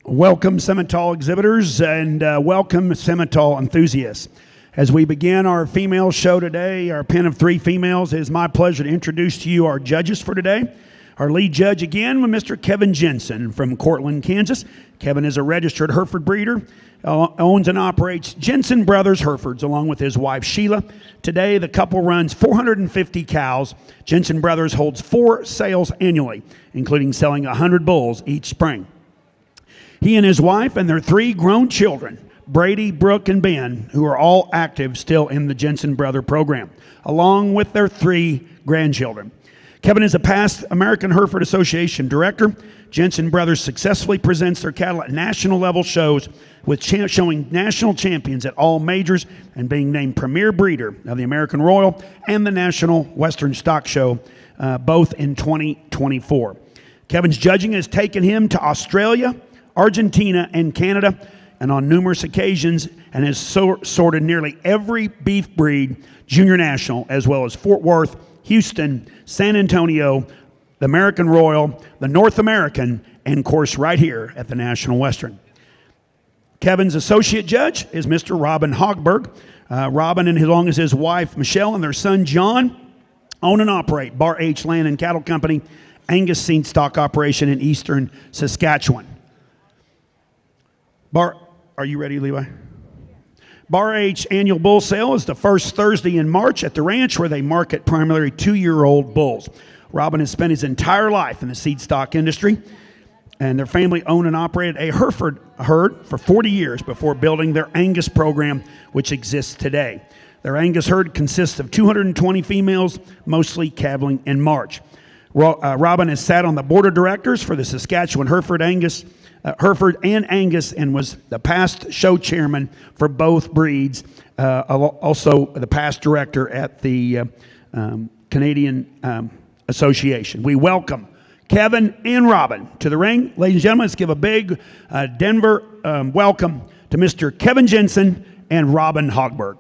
Welcome, Simmental exhibitors, and welcome, Simmental enthusiasts. As we begin our female show today, our pen of three females, it is my pleasure to introduce to you our judges for today. Our lead judge again was Mr. Kevin Jensen from Cortland, Kansas. Kevin is a registered Hereford breeder, owns and operates Jensen Brothers Herefords along with his wife Sheila. Today, the couple runs 450 cows. Jensen Brothers holds 4 sales annually, including selling 100 bulls each spring. He and his wife and their 3 grown children, Brady, Brooke, and Ben, who are all active still in the Jensen Brother program, along with their 3 grandchildren. Kevin is a past American Hereford Association director. Jensen Brothers successfully presents their cattle at national level shows with showing national champions at all majors and being named premier breeder of the American Royal and the National Western Stock Show, both in 2024. Kevin's judging has taken him to Australia, Argentina, and Canada, and on numerous occasions, and has sorted nearly every beef breed junior national, as well as Fort Worth, Houston, San Antonio, the American Royal, the North American, and of course right here at the National Western. Kevin's associate judge is Mr. Robin Hogberg. Robin, and along with his wife Michelle and their son John, own and operate Bar H Land and Cattle Company, Angus Seed Stock Operation in eastern Saskatchewan. Are you ready, Levi? Bar H annual bull sale is the first Thursday in March at the ranch, where they market primarily 2-year-old bulls. Robin has spent his entire life in the seed stock industry, and their family owned and operated a Hereford herd for 40 years before building their Angus program, which exists today. Their Angus herd consists of 220 females, mostly calving in March. Robin has sat on the board of directors for the Saskatchewan Hereford and Angus, and was the past show chairman for both breeds, also the past director at the Canadian Association. We welcome Kevin and Robin to the ring. Ladies and gentlemen, let's give a big Denver welcome to Mr. Kevin Jensen and Robin Hogberg.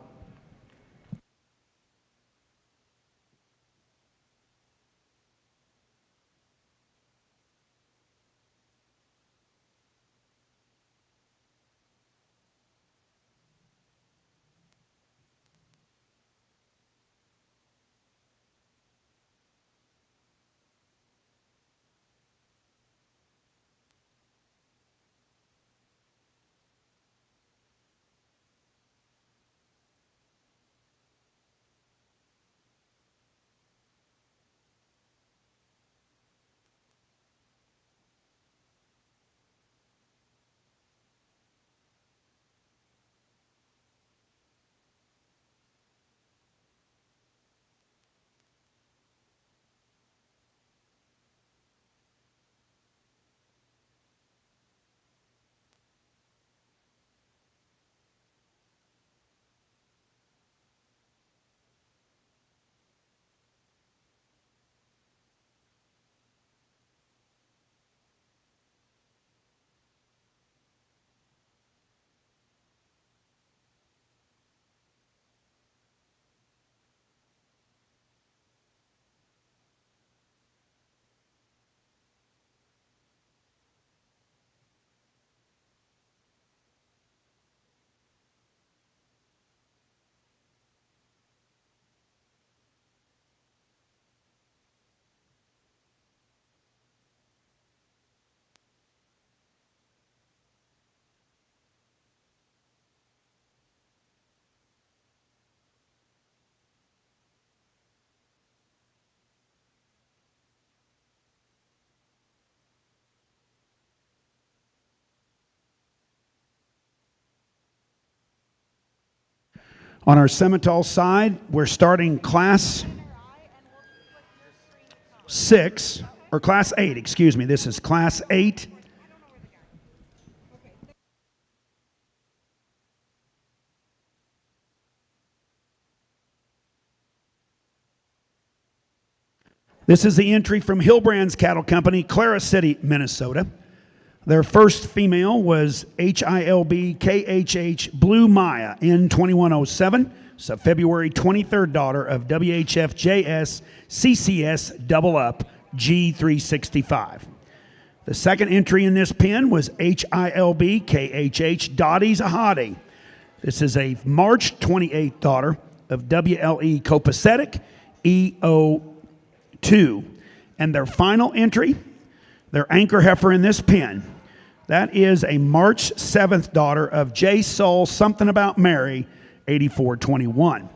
On our Simmental side, we're starting Class 6, or Class 8, excuse me. This is Class 8. This is the entry from Hillbrand's Cattle Company, Clara City, Minnesota. Their first female was HILB-KHH Blue Maya N2107. It's a February 23rd daughter of WHF JS CCS Double Up G365. The second entry in this pen was HILB Dottie's a Hottie. This is a March 28th daughter of WLE copacetic EO2. And their final entry, their anchor heifer in this pen, that is a March 7th daughter of J Soul Something About Mary 8421.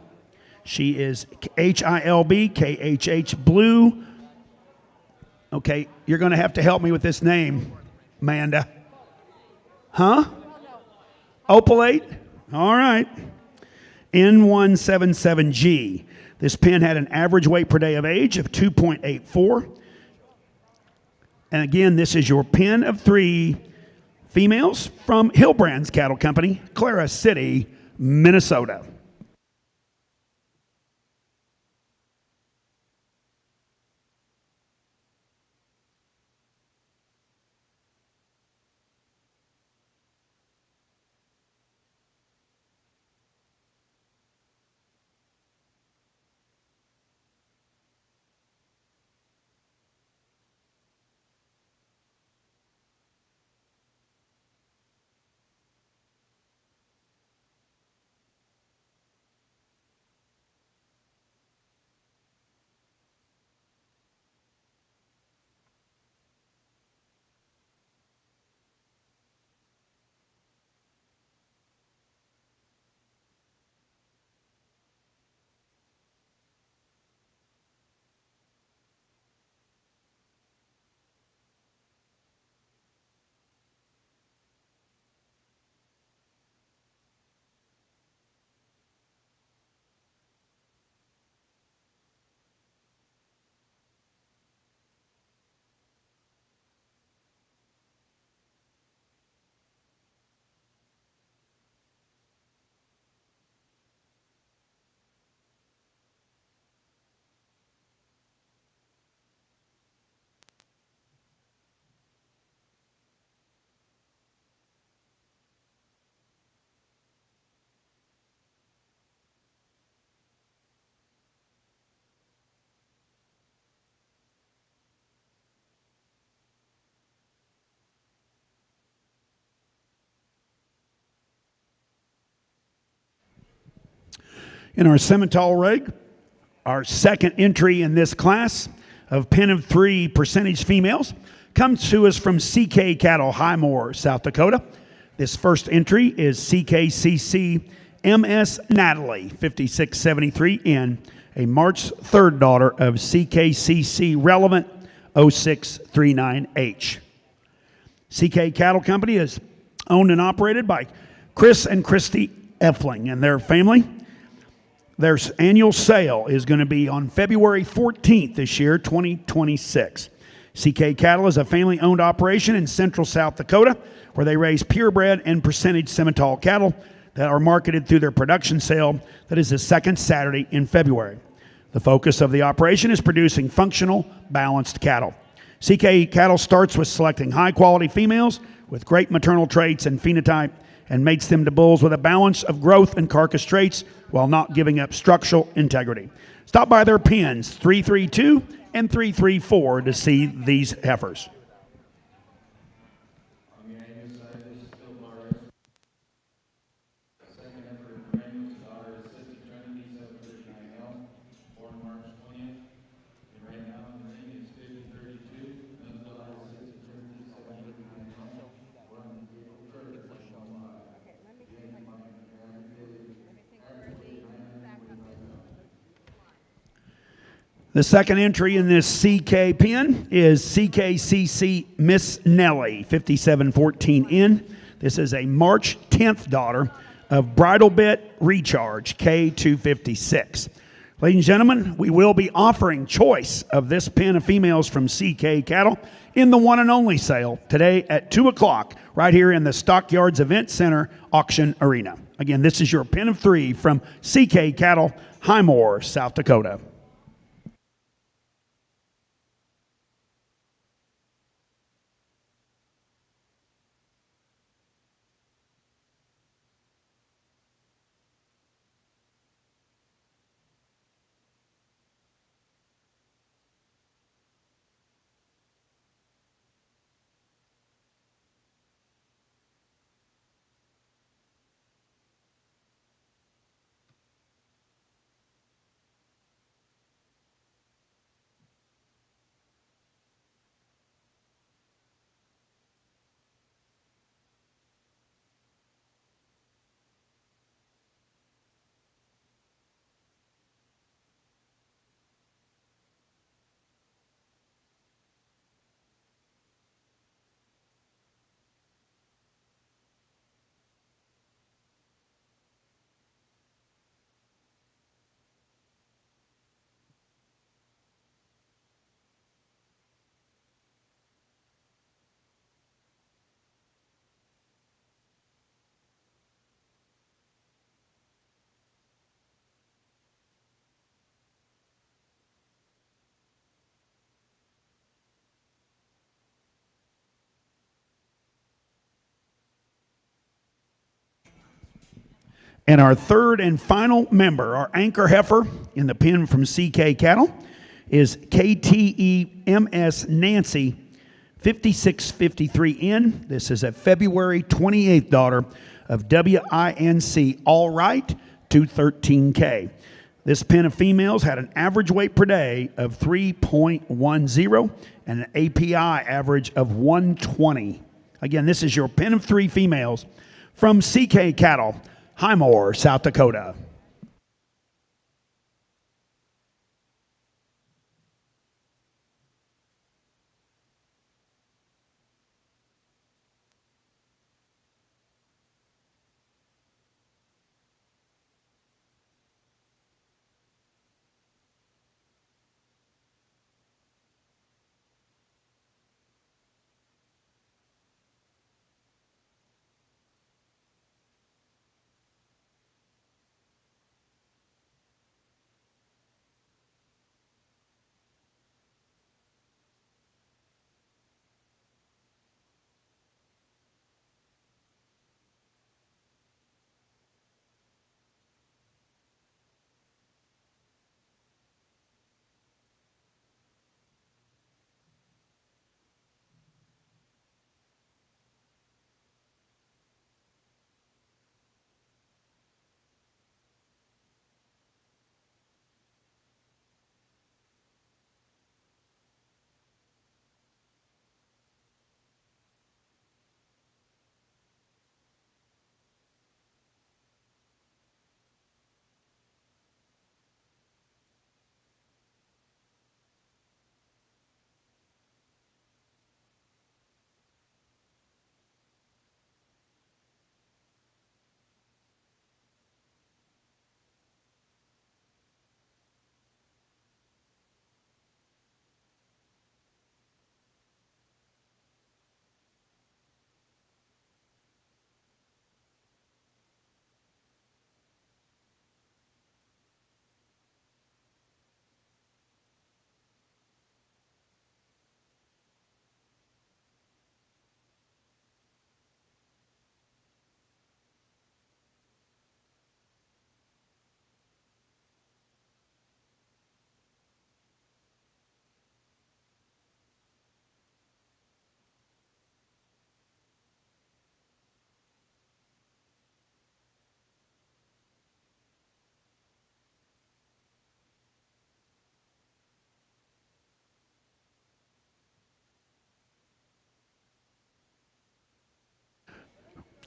She is HILB Blue. Okay, you're going to have to help me with this name, Amanda. Huh? Opalate? All right. N177G. This pen had an average weight per day of age of 2.84. And again, this is your pen of 3 females from Hillbrands Cattle Company, Clara City, Minnesota. In our Simmental rig, our second entry in this class of pen of 3 percentage females comes to us from CK Cattle, Highmore, South Dakota. This first entry is CKCC MS Natalie, 5673N, a March 3rd daughter of CKCC Relevant 0639H. CK Cattle Company is owned and operated by Chris and Christy Effling and their family. Their annual sale is going to be on February 14th this year, 2026. CK Cattle is a family-owned operation in central South Dakota where they raise purebred and percentage Simmental cattle that are marketed through their production sale that is the second Saturday in February. The focus of the operation is producing functional, balanced cattle. CK Cattle starts with selecting high-quality females with great maternal traits and phenotype and mates them to bulls with a balance of growth and carcass traits while not giving up structural integrity. Stop by their pens 332 and 334 to see these heifers. The second entry in this CK pen is CKCC Miss Nellie, 5714N. This is a March 10th daughter of Bridal Bit Recharge, K256. Ladies and gentlemen, we will be offering choice of this pen of females from CK Cattle in the one and only sale today at 2 o'clock right here in the Stockyards Event Center Auction Arena. Again, this is your pen of 3 from CK Cattle, Highmore, South Dakota. And our third and final member, our anchor heifer in the pen from CK Cattle, is KTEMS Nancy 5653N. This is a February 28th daughter of WINC All Right 213K. This pen of females had an average weight per day of 3.10 and an API average of 120. Again, this is your pen of 3 females from CK Cattle, Heifer, South Dakota.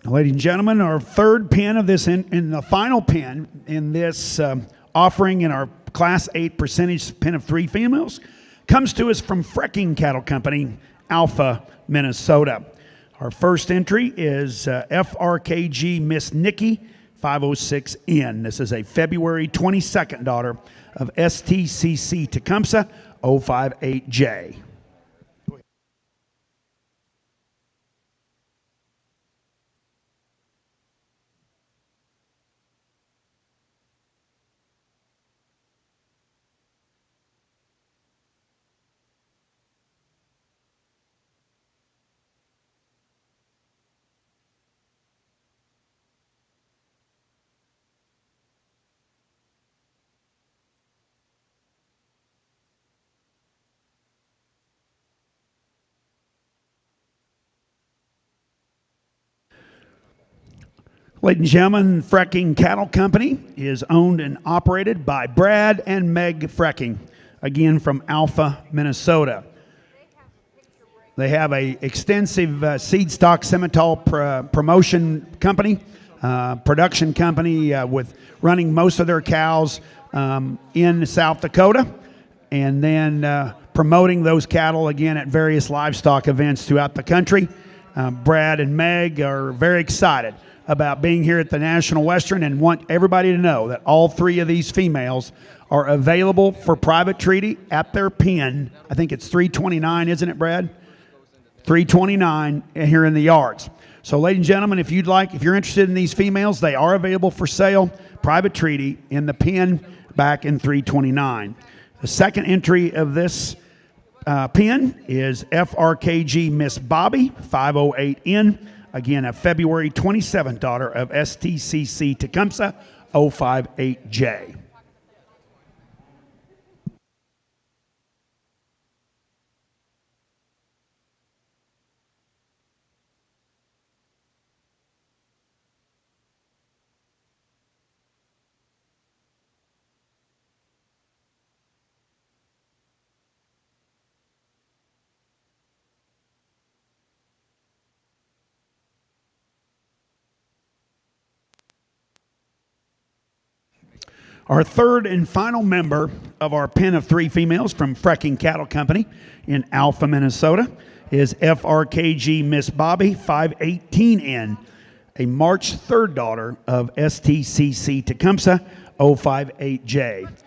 Ladies and gentlemen, our third pen of this, in the final pen in this offering in our Class 8 percentage pen of 3 females, comes to us from Frecking Cattle Company, Alpha, Minnesota. Our first entry is FRKG Miss Nikki 506N. This is a February 22nd daughter of STCC Tecumseh 058J. Ladies and gentlemen, Frecking Cattle Company is owned and operated by Brad and Meg Frecking, again from Alpha, Minnesota. They have an extensive seed stock Simmental promotion company, production company with running most of their cows in South Dakota, and then promoting those cattle again at various livestock events throughout the country. Brad and Meg are very excited about being here at the National Western and want everybody to know that all 3 of these females are available for private treaty at their pen. I think it's 329, isn't it, Brad? 329 here in the yards. So, ladies and gentlemen, if you're interested in these females, they are available for sale, private treaty in the pen back in 329. The second entry of this pen is FRKG Miss Bobby 508N. Again, a February 27th daughter of STCC Tecumseh 058J. Our third and final member of our pen of 3 females from Frecking Cattle Company in Alpha, Minnesota is FRKG Miss Bobby 518N, a March 3rd daughter of STCC Tecumseh 058J.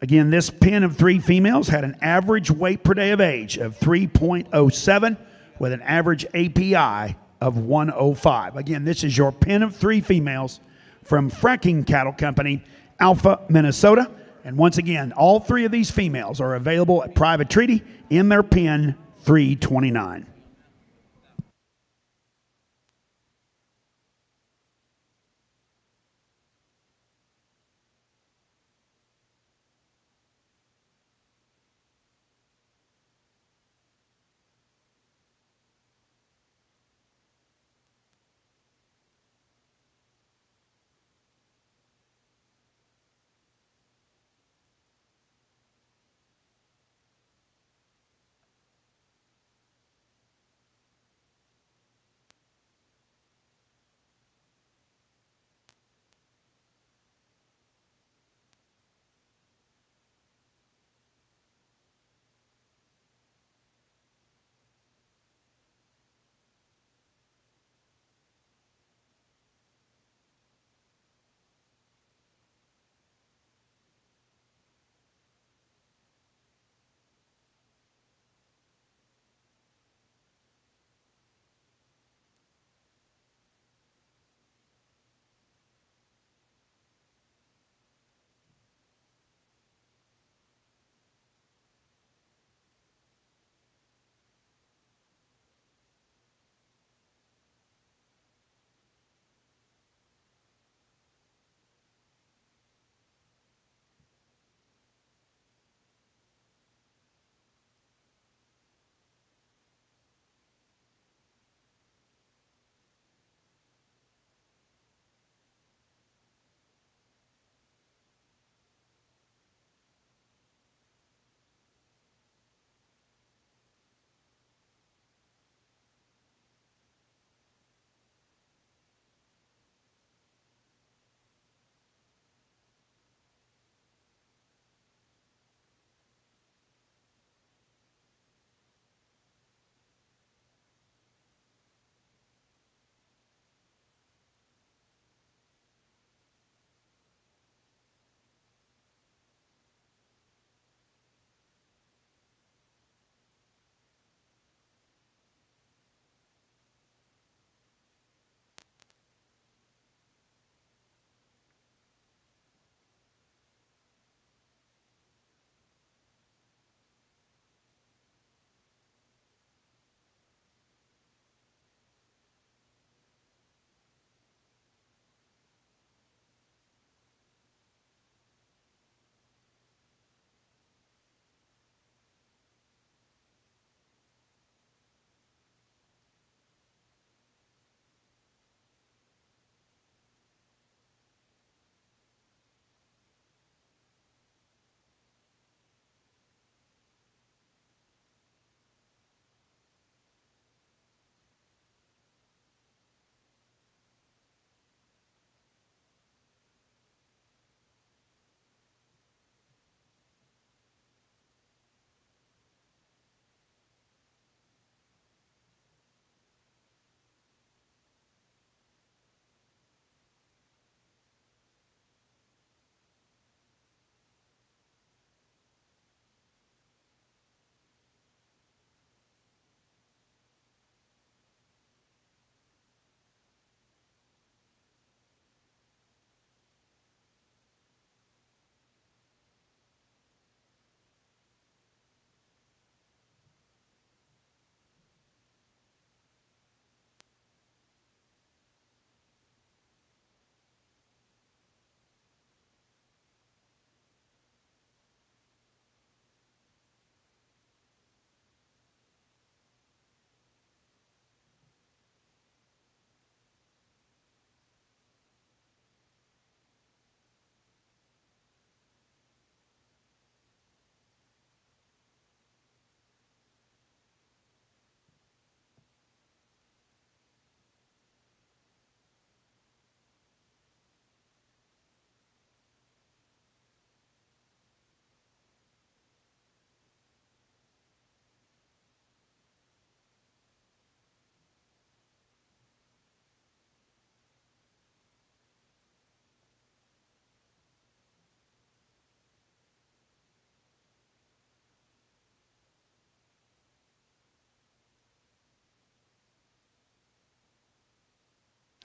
Again, this pen of 3 females had an average weight per day of age of 3.07 with an average API of 105. Again, this is your pen of 3 females from Frecking Cattle Company, Alpha, Minnesota. And once again, all 3 of these females are available at private treaty in their pen 329.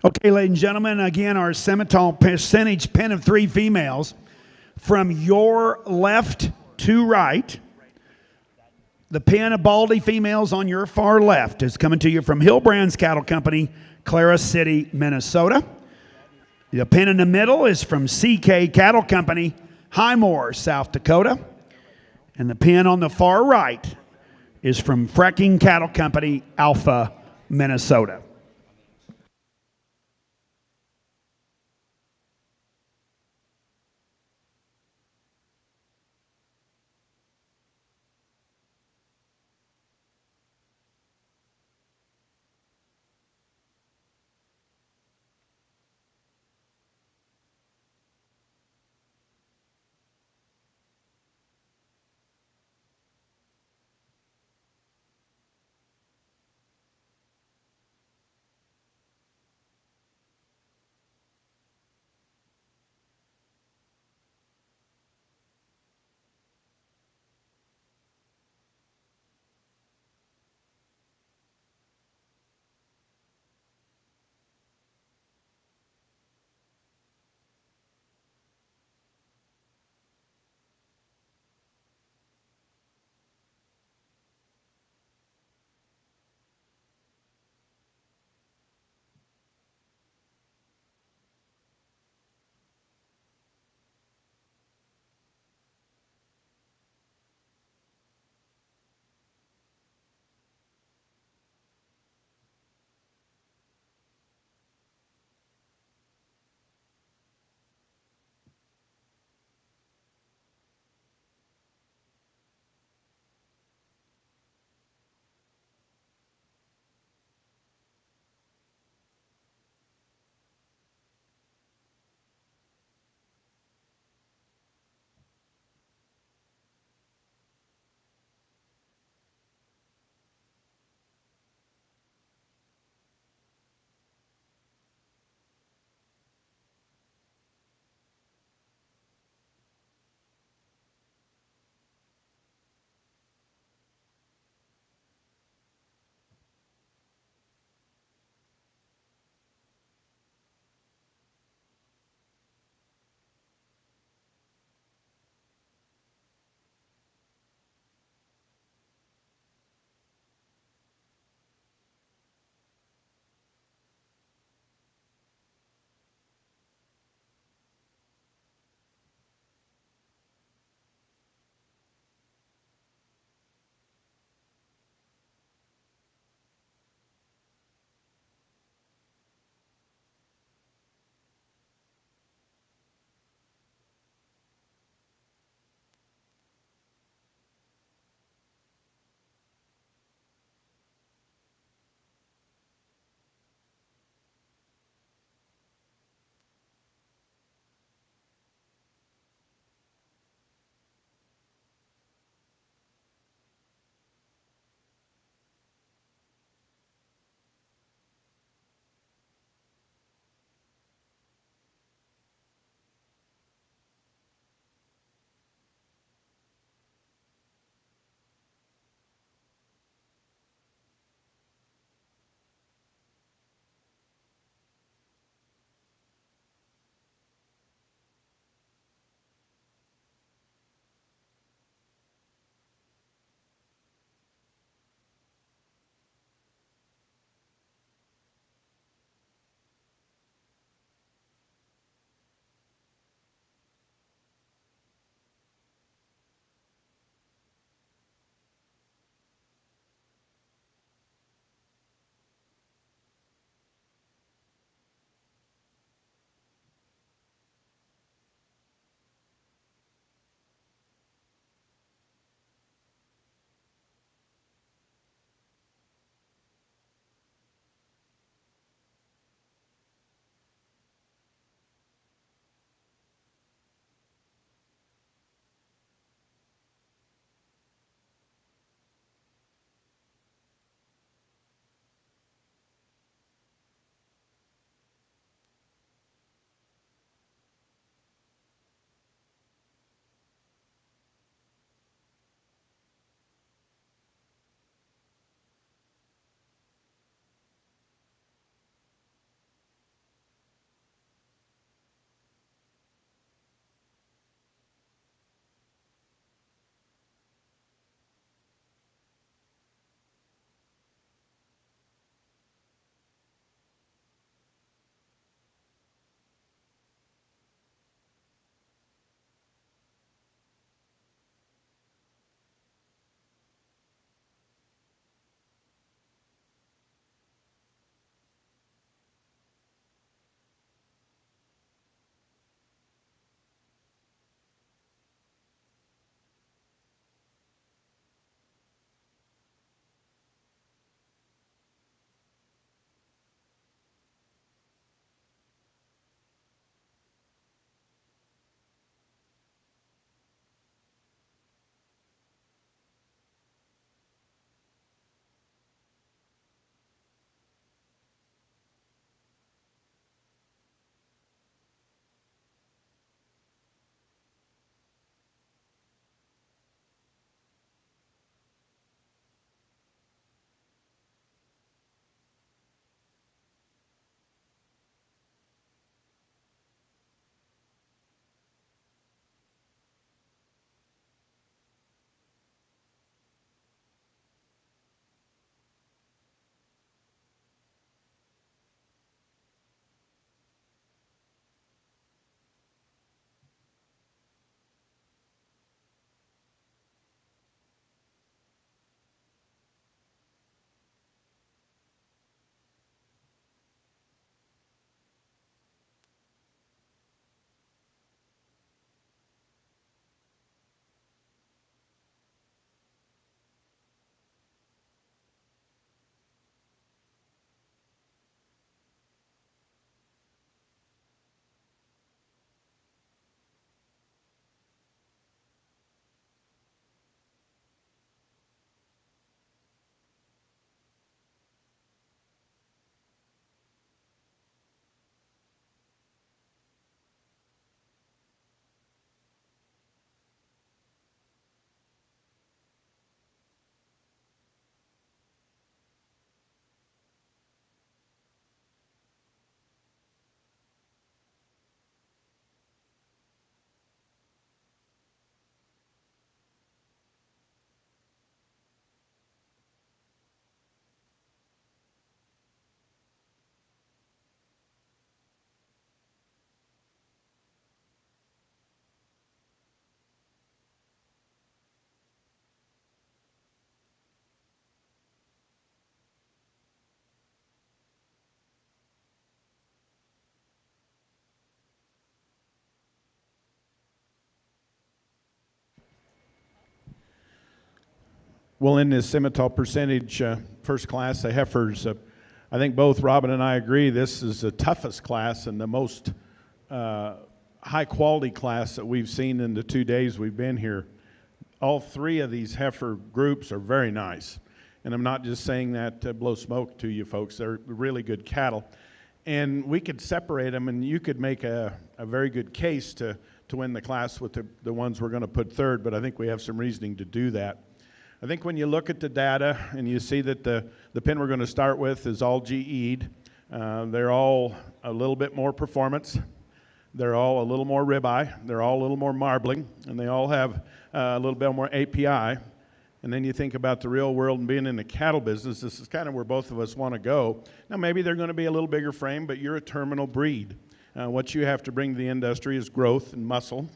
Okay, ladies and gentlemen, again, our Simmental percentage pen of three females. From your left to right, the pen of Baldy females on your far left is coming to you from Hillbrands Cattle Company, Clara City, Minnesota. The pen in the middle is from CK Cattle Company, Highmore, South Dakota. And the pen on the far right is from Fracking Cattle Company, Alpha, Minnesota. Well, in this Simmental percentage first class, the heifers, I think both Robin and I agree this is the toughest class and the most high quality class that we've seen in the 2 days we've been here. All three of these heifer groups are very nice. And I'm not just saying that to blow smoke to you folks. They're really good cattle. And we could separate them, and you could make a very good case to win the class with the ones we're going to put third, but I think we have some reasoning to do that. I think when you look at the data and you see that the pen we're going to start with is all GE'd, they're all a little bit more performance. They're all a little more ribeye. They're all a little more marbling, and they all have a little bit more API. And then you think about the real world and being in the cattle business, this is kind of where both of us want to go. Now, maybe they're going to be a little bigger frame, but you're a terminal breed. What you have to bring to the industry is growth and muscle,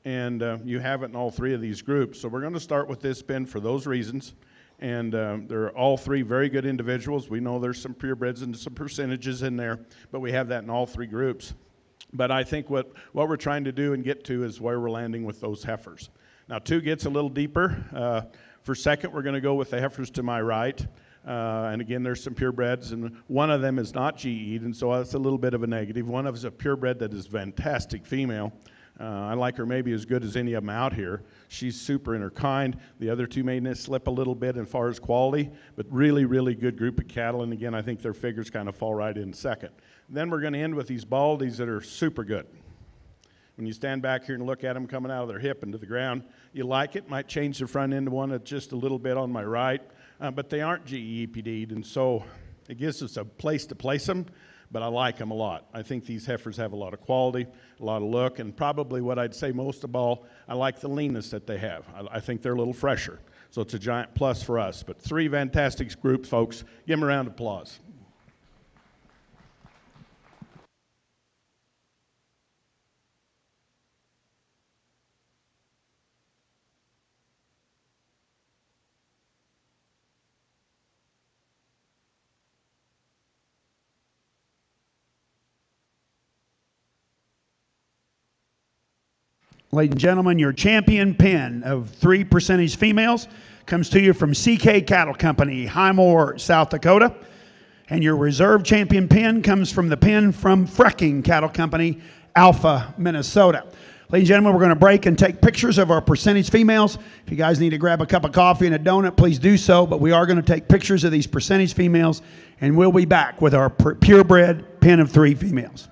and you have it in all three of these groups. So we're going to start with this pen for those reasons, and they're all three very good individuals. We know there's some purebreds and some percentages in there, but we have that in all three groups. But I think what we're trying to do and get to is where we're landing with those heifers. Now, 2 gets a little deeper. For second, we're going to go with the heifers to my right. And again, there's some purebreds, and one of them is not GE'd, and so that's a little bit of a negative. One of them is a purebred that is fantastic female. I like her maybe as good as any of them out here. She's super in her kind. The other 2 may slip a little bit as far as quality, but really, really good group of cattle. And again, I think their figures kind of fall right in second. Then we're going to end with these baldies that are super good. When you stand back here and look at them coming out of their hip into the ground, you like it. Might change the front end to one that's just a little bit on my right, but they aren't GEPD'd, and so it gives us a place to place them, but I like them a lot. I think these heifers have a lot of quality, a lot of look, and probably what I'd say most of all, I like the leanness that they have. I think they're a little fresher, so it's a giant plus for us. But 3 fantastic groups, folks. Give them a round of applause. Ladies and gentlemen, your champion pen of 3 percentage females comes to you from CK Cattle Company, Heifer, South Dakota. And your reserve champion pen comes from the pen from Frecking Cattle Company, Alpha, Minnesota. Ladies and gentlemen, we're going to break and take pictures of our percentage females. If you guys need to grab a cup of coffee and a donut, please do so. But we are going to take pictures of these percentage females, and we'll be back with our purebred pen of 3 females.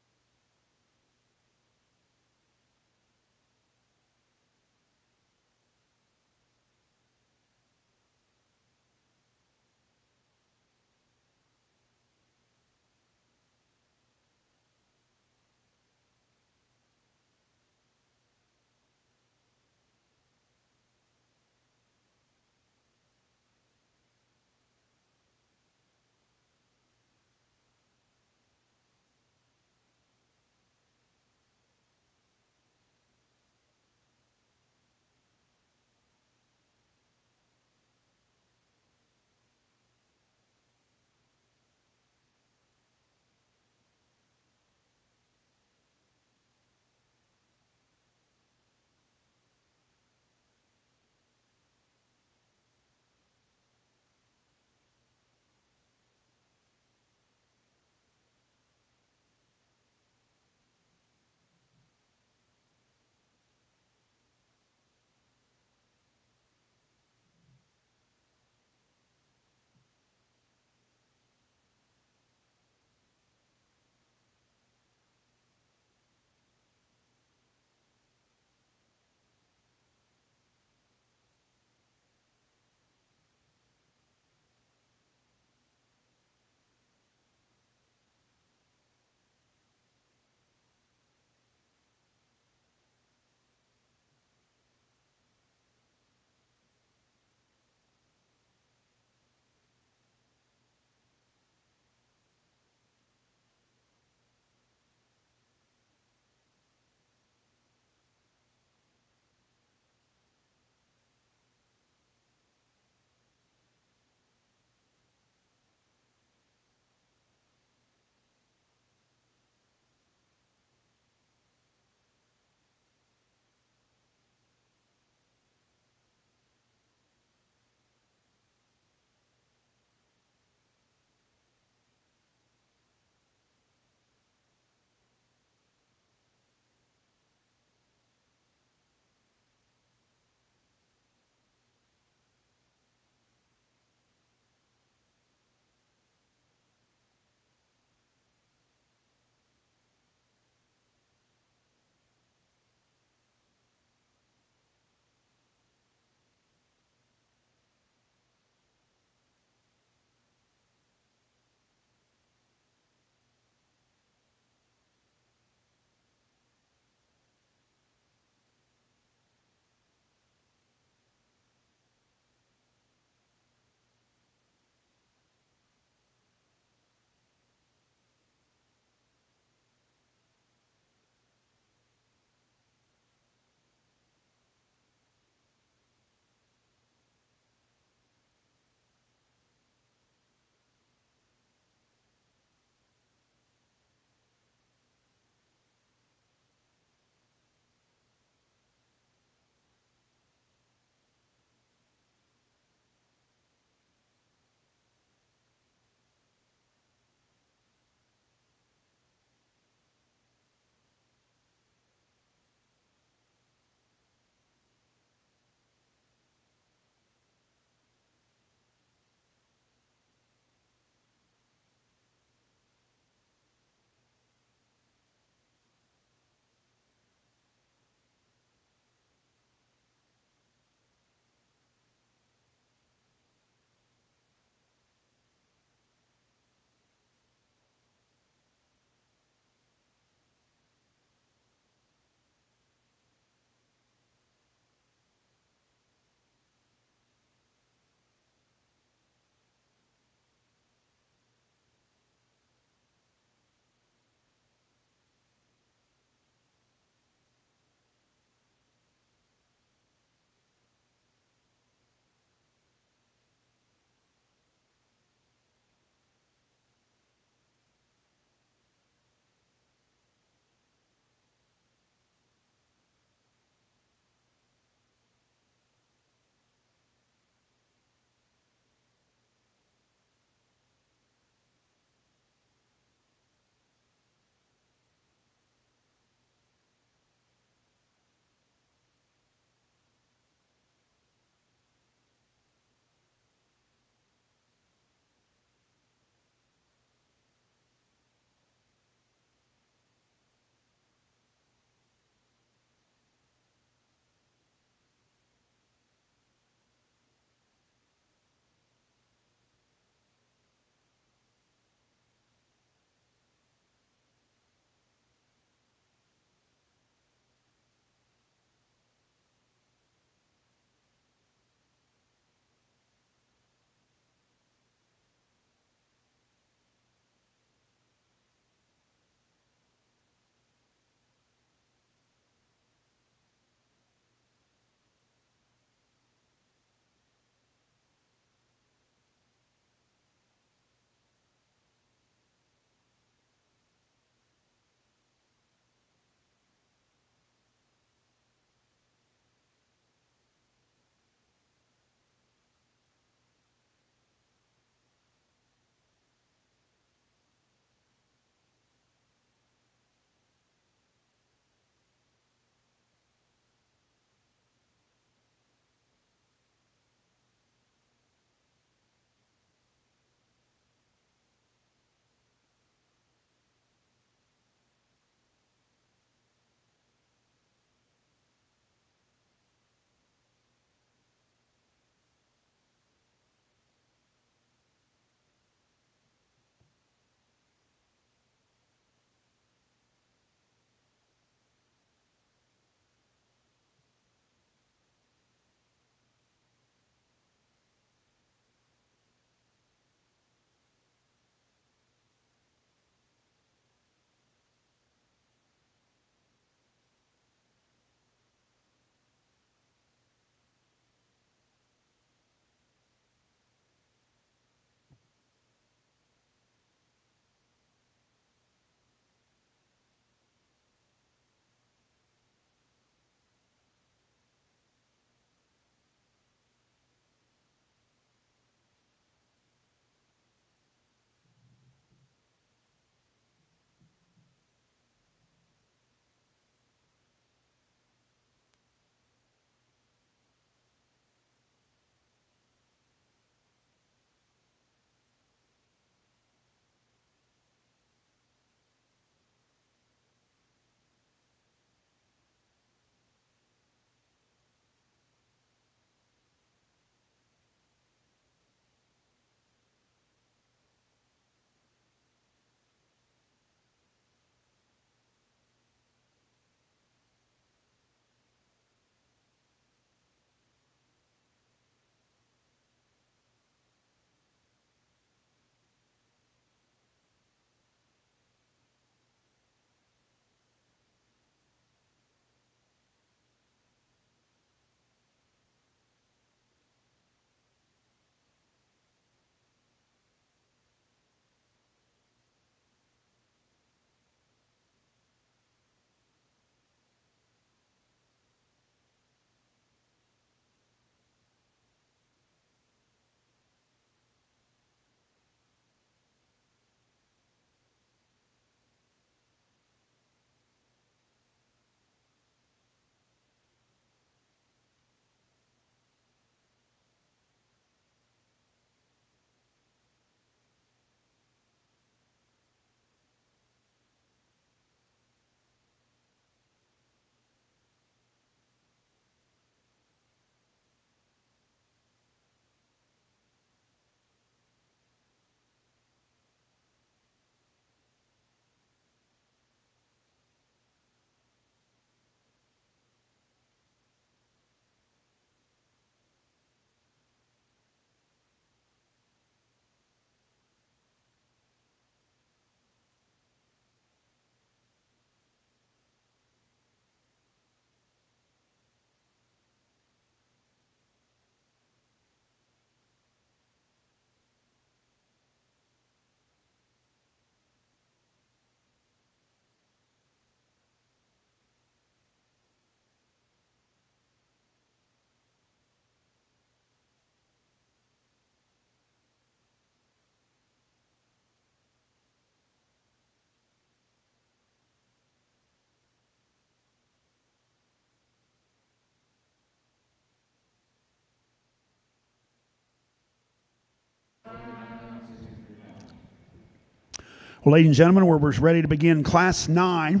Well, ladies and gentlemen, we're ready to begin Class 9.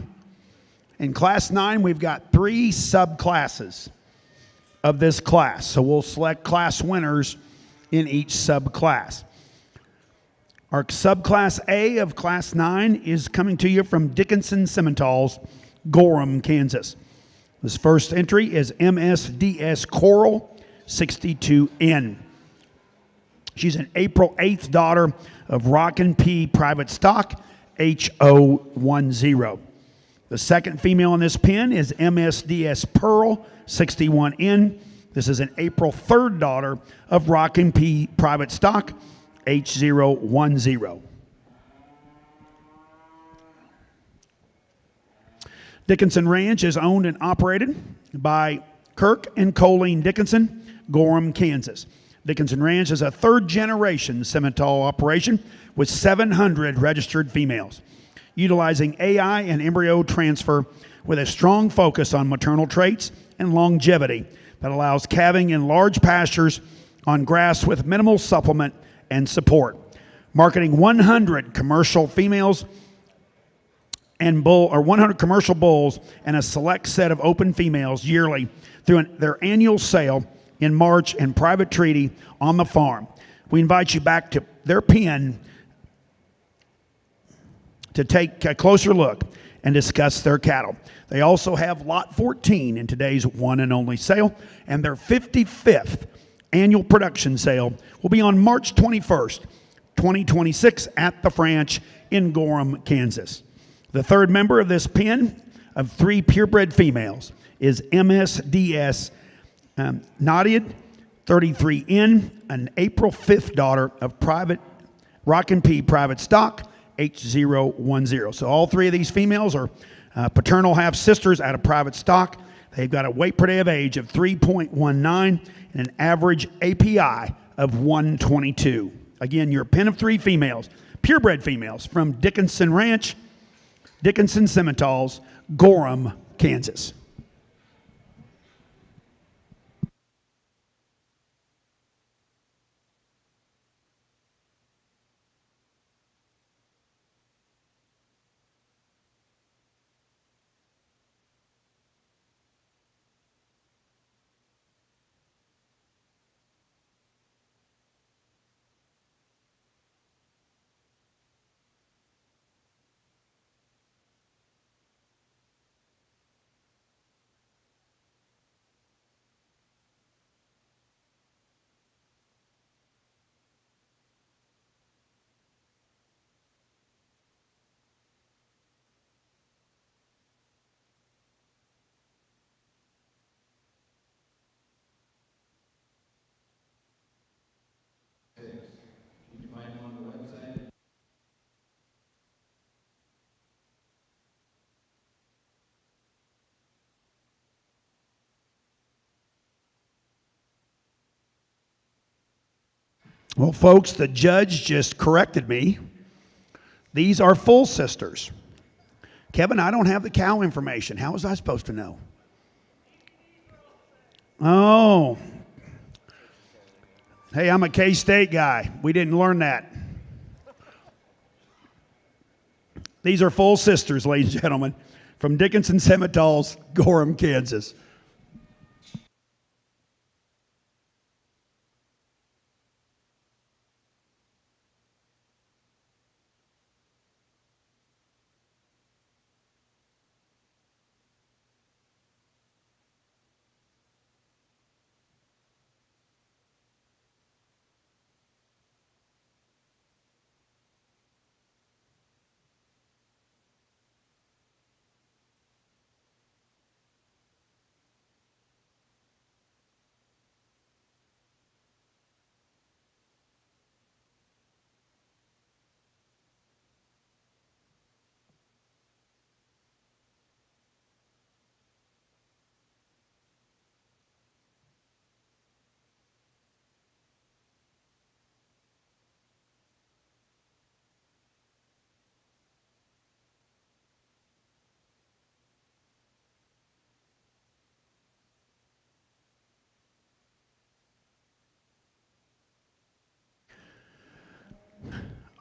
In Class 9, we've got 3 subclasses of this class. So we'll select class winners in each subclass. Our subclass A of Class 9 is coming to you from Dickinson Simmental's Gorham, Kansas. This first entry is MSDS Coral 62N. She's an April 8th daughter of Rockin' P Private Stock HO10. The second female in this pen is MSDS Pearl 61N. This is an April 3rd daughter of Rockin' P Private Stock H010. Dickinson Ranch is owned and operated by Kirk and Colleen Dickinson, Gorham, Kansas. Dickinson Ranch is a third-generation Simmental operation with 700 registered females, utilizing AI and embryo transfer with a strong focus on maternal traits and longevity that allows calving in large pastures on grass with minimal supplement and support. Marketing 100 commercial females and 100 commercial bulls and a select set of open females yearly through their annual sale in March and private treaty on the farm. We invite you back to their pen to take a closer look and discuss their cattle. They also have Lot 14 in today's one and only sale, and their 55th annual production sale will be on March 21st, 2026 at the Ranch in Gorham, Kansas. The third member of this pen of 3 purebred females is MSDS Nadia 33N, an April 5th daughter of Rockin' P Private Stock H010. So all 3 of these females are paternal half-sisters out of private stock. They've got a weight per day of age of 3.19 and an average API of 122. Again, your pen of 3 females, purebred females from Dickinson Ranch, Dickinson Simmental's Gorham, Kansas. Well, folks, the judge just corrected me. These are full sisters. Kevin, I don't have the cow information. How was I supposed to know? Oh. Hey, I'm a K-State guy. We didn't learn that. These are full sisters, ladies and gentlemen, from Dickinson Simmental's Gorham, Kansas.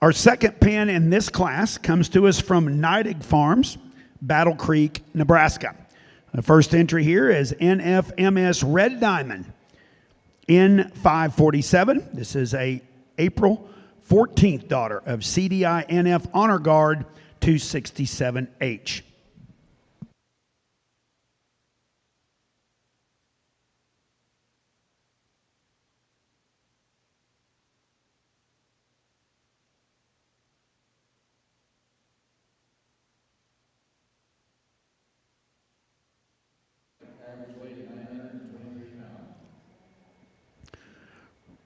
Our second pin in this class comes to us from Neidig Farms, Battle Creek, Nebraska. The first entry here is NFMS Red Diamond N547. This is a April 14th daughter of CDI NF Honor Guard 267H.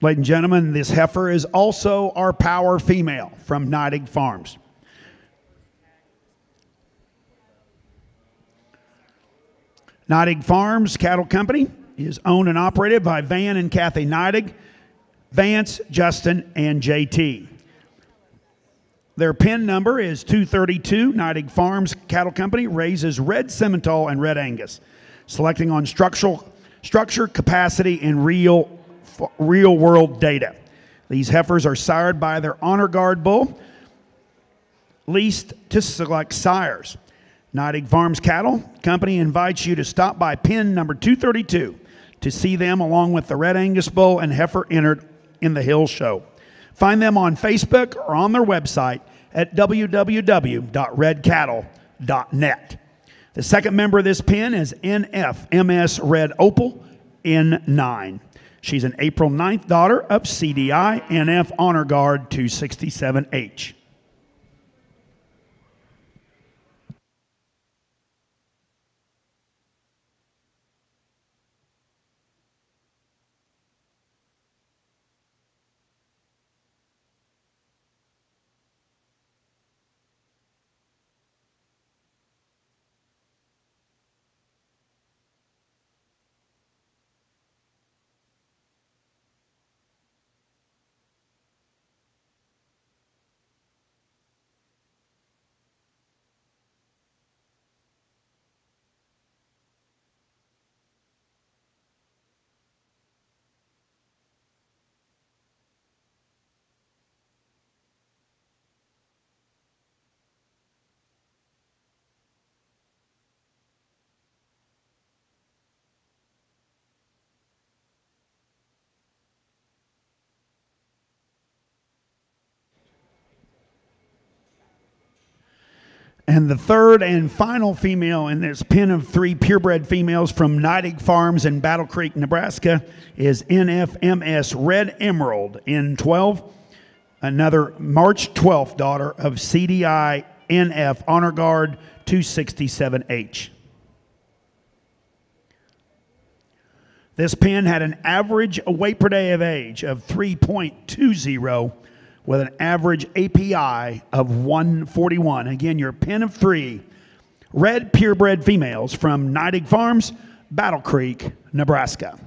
Ladies and gentlemen, this heifer is also our power female from Neidig Farms. Neidig Farms Cattle Company is owned and operated by Van and Kathy Neidig, Vance, Justin, and JT. Their PIN number is 232. Neidig Farms Cattle Company raises red Simmental and red Angus, selecting on structure, capacity, and real world data. These heifers are sired by their Honor Guard bull, leased to select sires. Neidig Farms Cattle Company invites you to stop by pin number 232 to see them along with the red Angus bull and heifer entered in the Hill Show. Find them on Facebook or on their website at www.redcattle.net. The second member of this pin is NFMS Red Opal N9. She's an April 9th daughter of CDI NF Honor Guard 267H. And the third and final female in this pen of 3 purebred females from Neidig Farms in Battle Creek, Nebraska is NFMS Red Emerald N12, another March 12th daughter of CDI NF Honor Guard 267H. This pen had an average weight per day of age of 3.20 with an average API of 141. Again, your pen of 3 red purebred females from Neidig Farms, Battle Creek, Nebraska.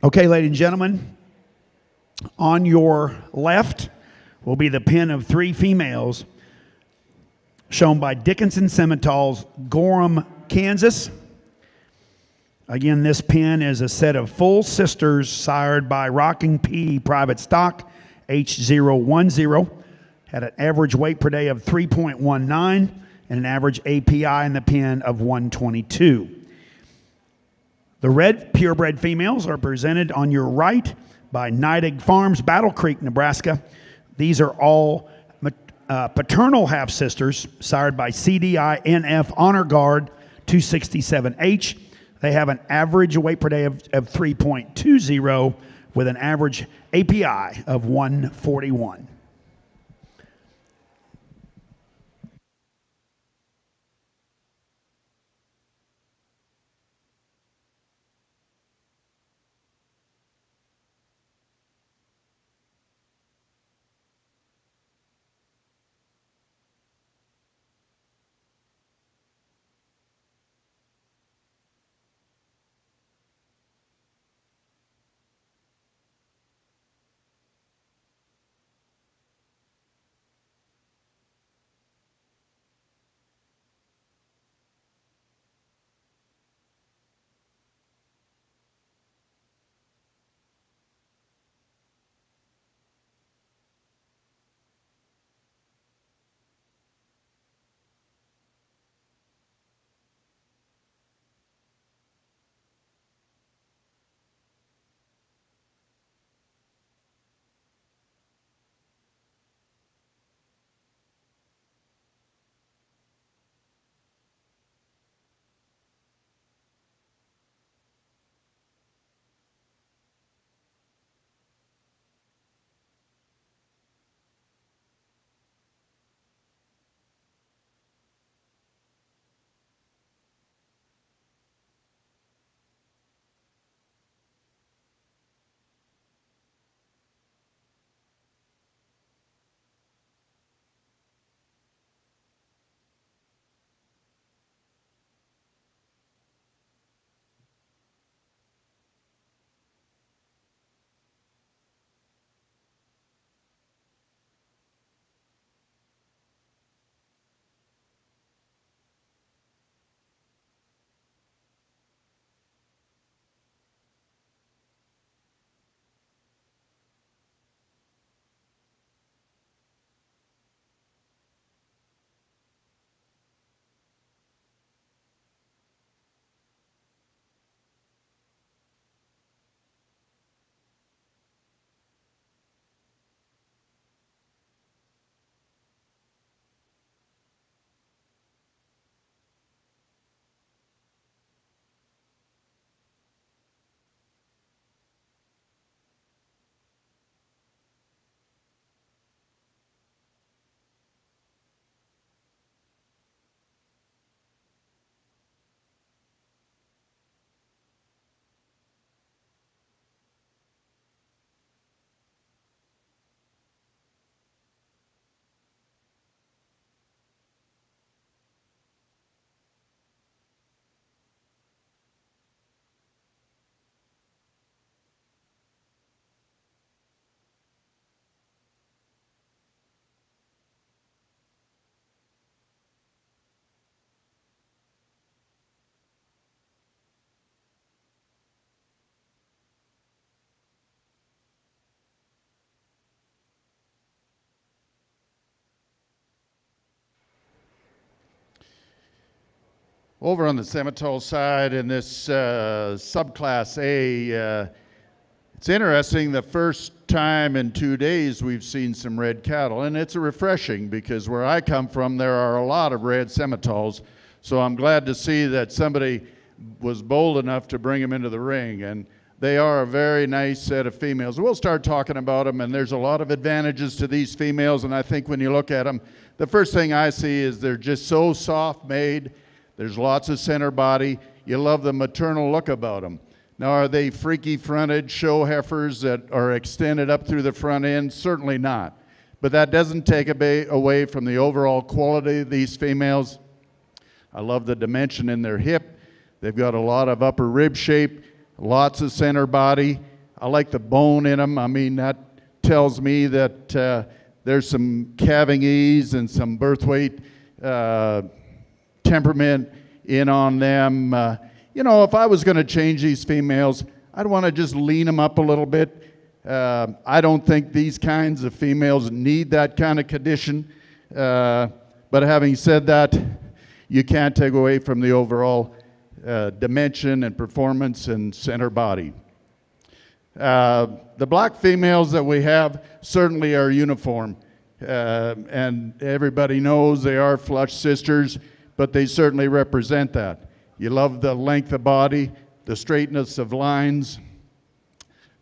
Okay, ladies and gentlemen, on your left will be the pen of 3 females shown by Dickinson Simmental's Gorham, Kansas. Again, this pen is a set of full sisters sired by Rocking P Private Stock H010. Had an average weight per day of 3.19 and an average API in the pen of 122. The red purebred females are presented on your right by Neidig Farms, Battle Creek, Nebraska. These are all paternal half-sisters sired by CDI NF Honor Guard 267H. They have an average weight per day of 3.20 with an average API of 141. Over on the Simmental side in this subclass A, it's interesting, the first time in 2 days we've seen some red cattle, and it's refreshing because where I come from there are a lot of red Simmentals, so I'm glad to see that somebody was bold enough to bring them into the ring, and they are a very nice set of females. We'll start talking about them, and there's a lot of advantages to these females, and I think when you look at them, the first thing I see is they're just so soft made. There's lots of center body. You love the maternal look about them. Now, are they freaky fronted show heifers that are extended up through the front end? Certainly not. But that doesn't take away from the overall quality of these females. I love the dimension in their hip. They've got a lot of upper rib shape, lots of center body. I like the bone in them. I mean, that tells me that there's some calving ease and some birth weight temperament in on them. You know, if I was going to change these females, I'd want to just lean them up a little bit. I don't think these kinds of females need that kind of condition. But having said that, you can't take away from the overall dimension and performance and center body. The black females that we have certainly are uniform. And everybody knows they are flush sisters, but they certainly represent that. You love the length of body, the straightness of lines.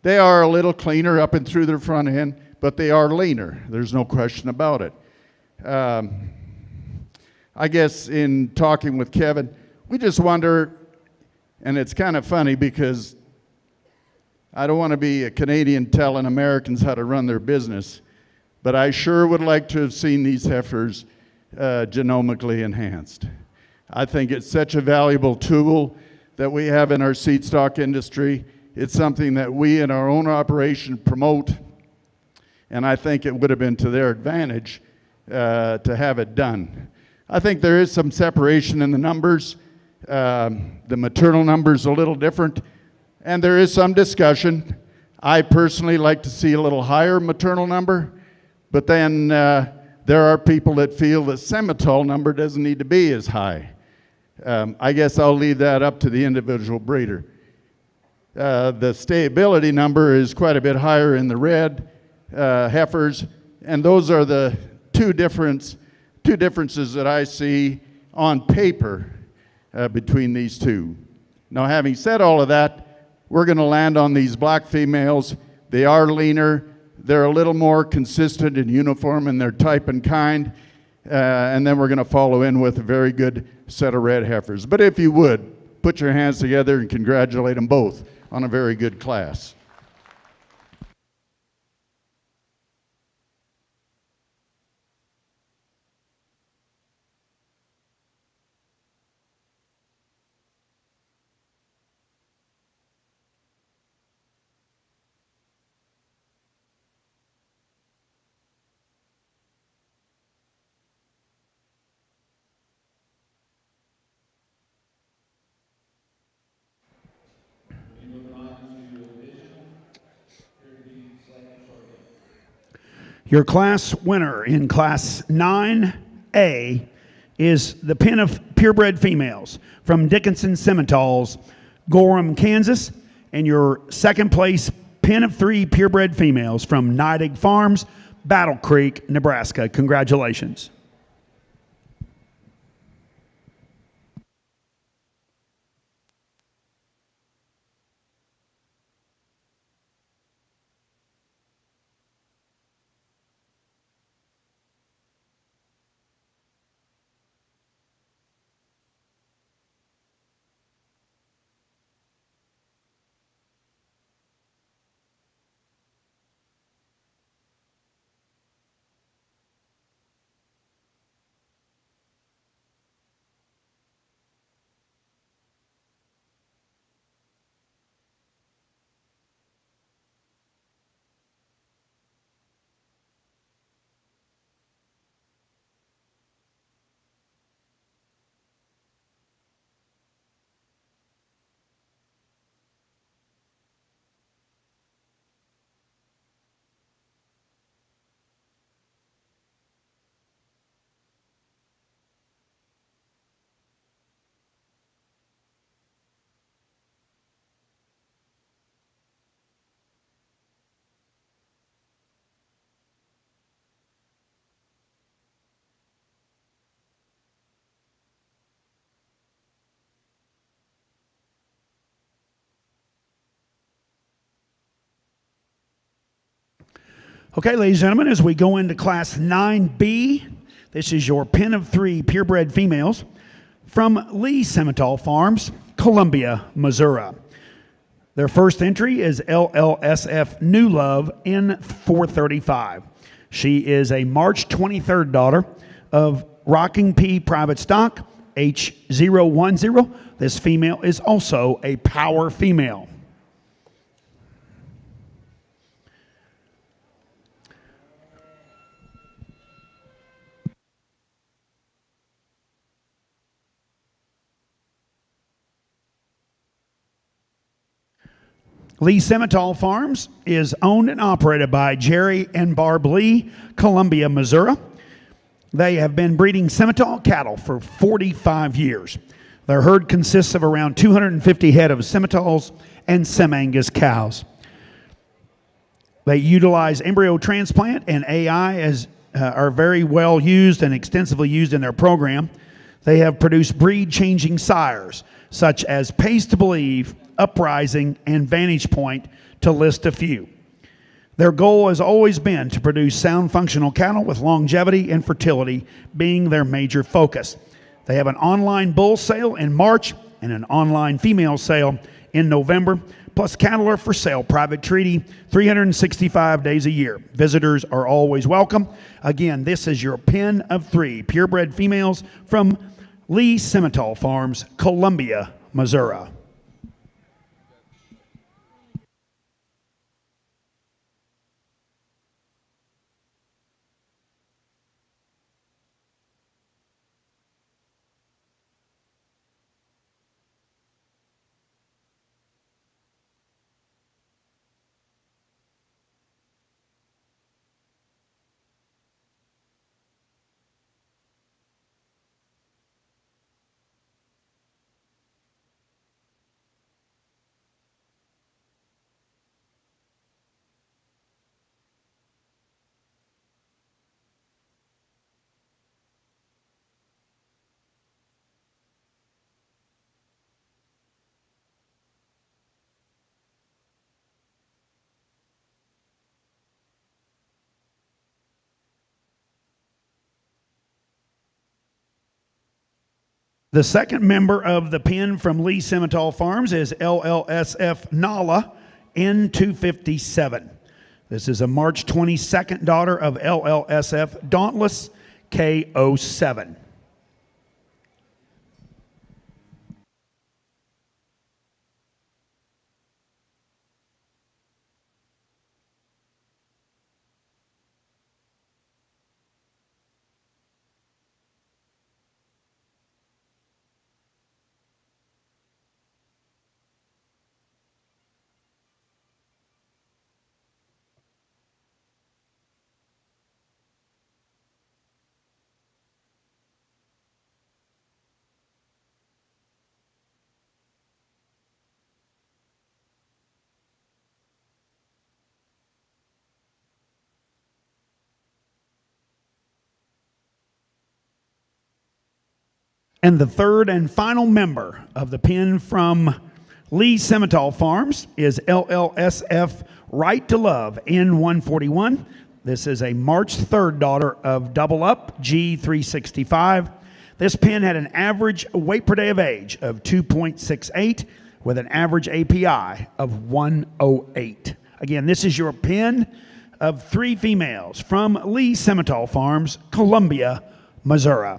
They are a little cleaner up and through their front end, but they are leaner. There's no question about it. I guess in talking with Kevin, we just wonder, and it's kind of funny because I don't want to be a Canadian telling Americans how to run their business, but I sure would like to have seen these heifers genomically enhanced. I think it's such a valuable tool that we have in our seed stock industry. It's something that we in our own operation promote, and I think it would have been to their advantage to have it done. I think there is some separation in the numbers. The maternal number's a little different, and there is some discussion. I personally like to see a little higher maternal number, but then there are people that feel the Simmental number doesn't need to be as high. I guess I'll leave that up to the individual breeder. The stayability number is quite a bit higher in the red heifers, and those are the two differences that I see on paper between these two. Now, having said all of that, we're going to land on these black females. They are leaner. They're a little more consistent and uniform in their type and kind. And then we're going to follow in with a very good set of red heifers. But if you would, put your hands together and congratulate them both on a very good class. Your class winner in Class 9A is the pen of purebred females from Dickinson Simmentals, Gorham, Kansas, and your second place pen of 3 purebred females from Neidig Farms, Battle Creek, Nebraska. Congratulations. Okay, ladies and gentlemen, as we go into Class 9B, this is your pen of 3 purebred females from Lee Simmental Farms, Columbia, Missouri. Their first entry is LLSF New Love N435. She is a March 23rd daughter of Rocking P private stock, H010. This female is also a power female. Lee Simmental Farms is owned and operated by Jerry and Barb Lee, Columbia, Missouri. They have been breeding Simmental cattle for 45 years. Their herd consists of around 250 head of Simmentals and Sem-Angus cows. They utilize embryo transplant and AI as are very well used and extensively used in their program. They have produced breed-changing sires such as Pays to Believe, Uprising, and Vantage Point, to list a few. Their goal has always been to produce sound functional cattle with longevity and fertility being their major focus. They have an online bull sale in March and an online female sale in November, plus cattle are for sale, private treaty, 365 days a year. Visitors are always welcome. Again, this is your pen of 3 purebred females from Lee Simmental Farms, Columbia, Missouri. The second member of the pen from Lee Simmental Farms is LLSF Nala N257. This is a March 22nd daughter of LLSF Dauntless K07. And the third and final member of the pen from Lee Simmental Farms is LLSF Right to Love N141. This is a March 3rd daughter of Double Up G365. This pen had an average weight per day of age of 2.68 with an average API of 108. Again, this is your pen of 3 females from Lee Simmental Farms, Columbia, Missouri.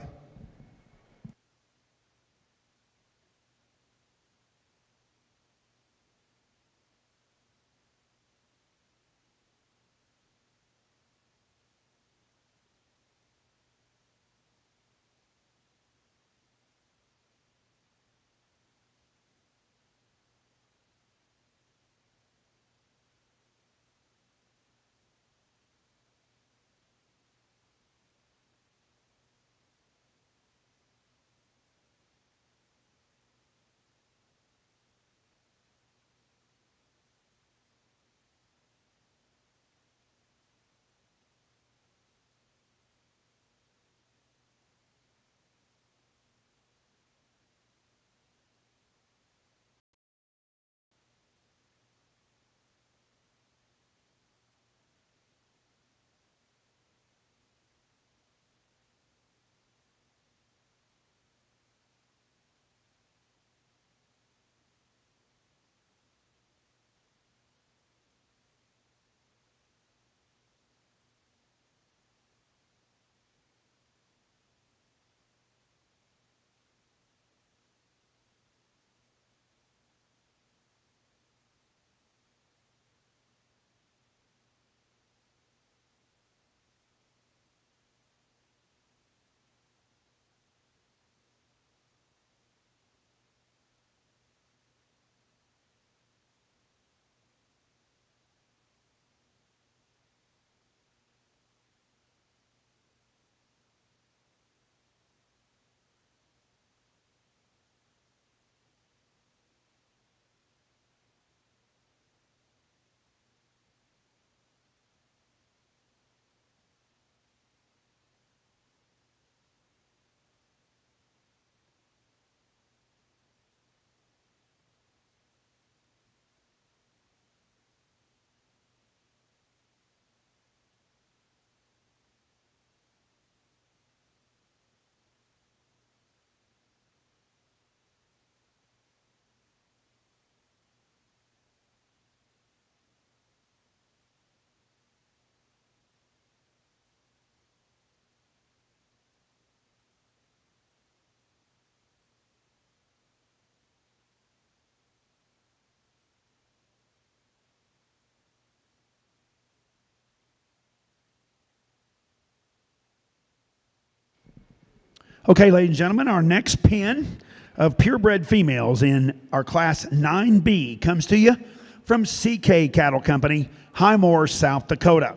Okay, ladies and gentlemen, our next pen of purebred females in our Class 9B comes to you from CK Cattle Company, Highmore, South Dakota.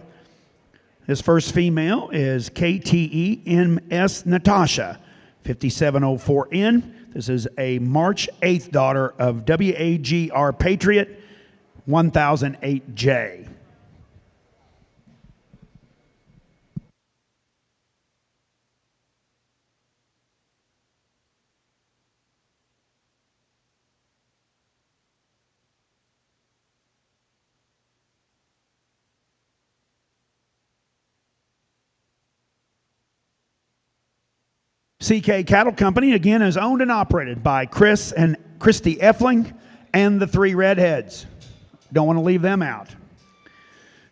This first female is KTEMS Natasha, 5704N. This is a March 8th daughter of WAGR Patriot, 1008J. CK Cattle Company, again, is owned and operated by Chris and Christy Effling and the three redheads. Don't want to leave them out.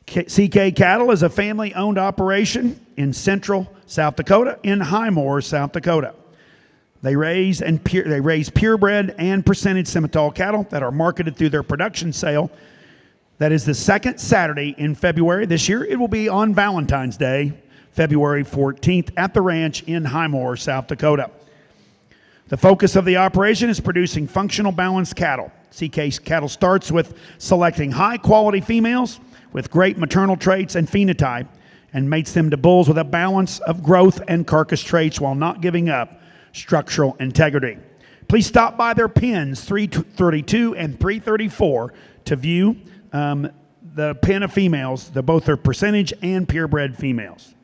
CK Cattle is a family-owned operation in central South Dakota, in Highmore, South Dakota. They raise purebred and percentage Simmental cattle that are marketed through their production sale. That is the second Saturday in February. This year it will be on Valentine's Day, February 14th, at the ranch in Highmore, South Dakota. The focus of the operation is producing functional balanced cattle. CK Cattle starts with selecting high-quality females with great maternal traits and phenotype, and mates them to bulls with a balance of growth and carcass traits while not giving up structural integrity. Please stop by their pens 332 and 334 to view the pen of females, both their percentage and purebred females.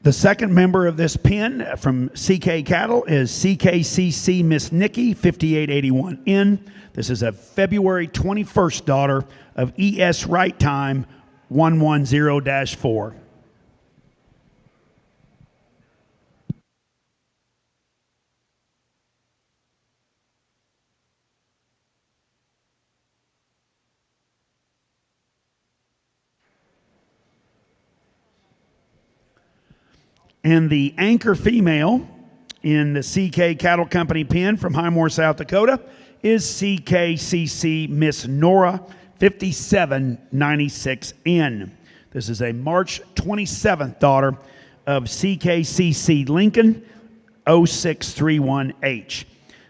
The second member of this pen from CK Cattle is CKCC Miss Nikki, 5881N. This is a February 21st daughter of ES Right Time 110-4. And the anchor female in the CK Cattle Company pen from Highmore, South Dakota is CKCC Miss Nora, 5796N. This is a March 27th daughter of CKCC Lincoln, 0631H.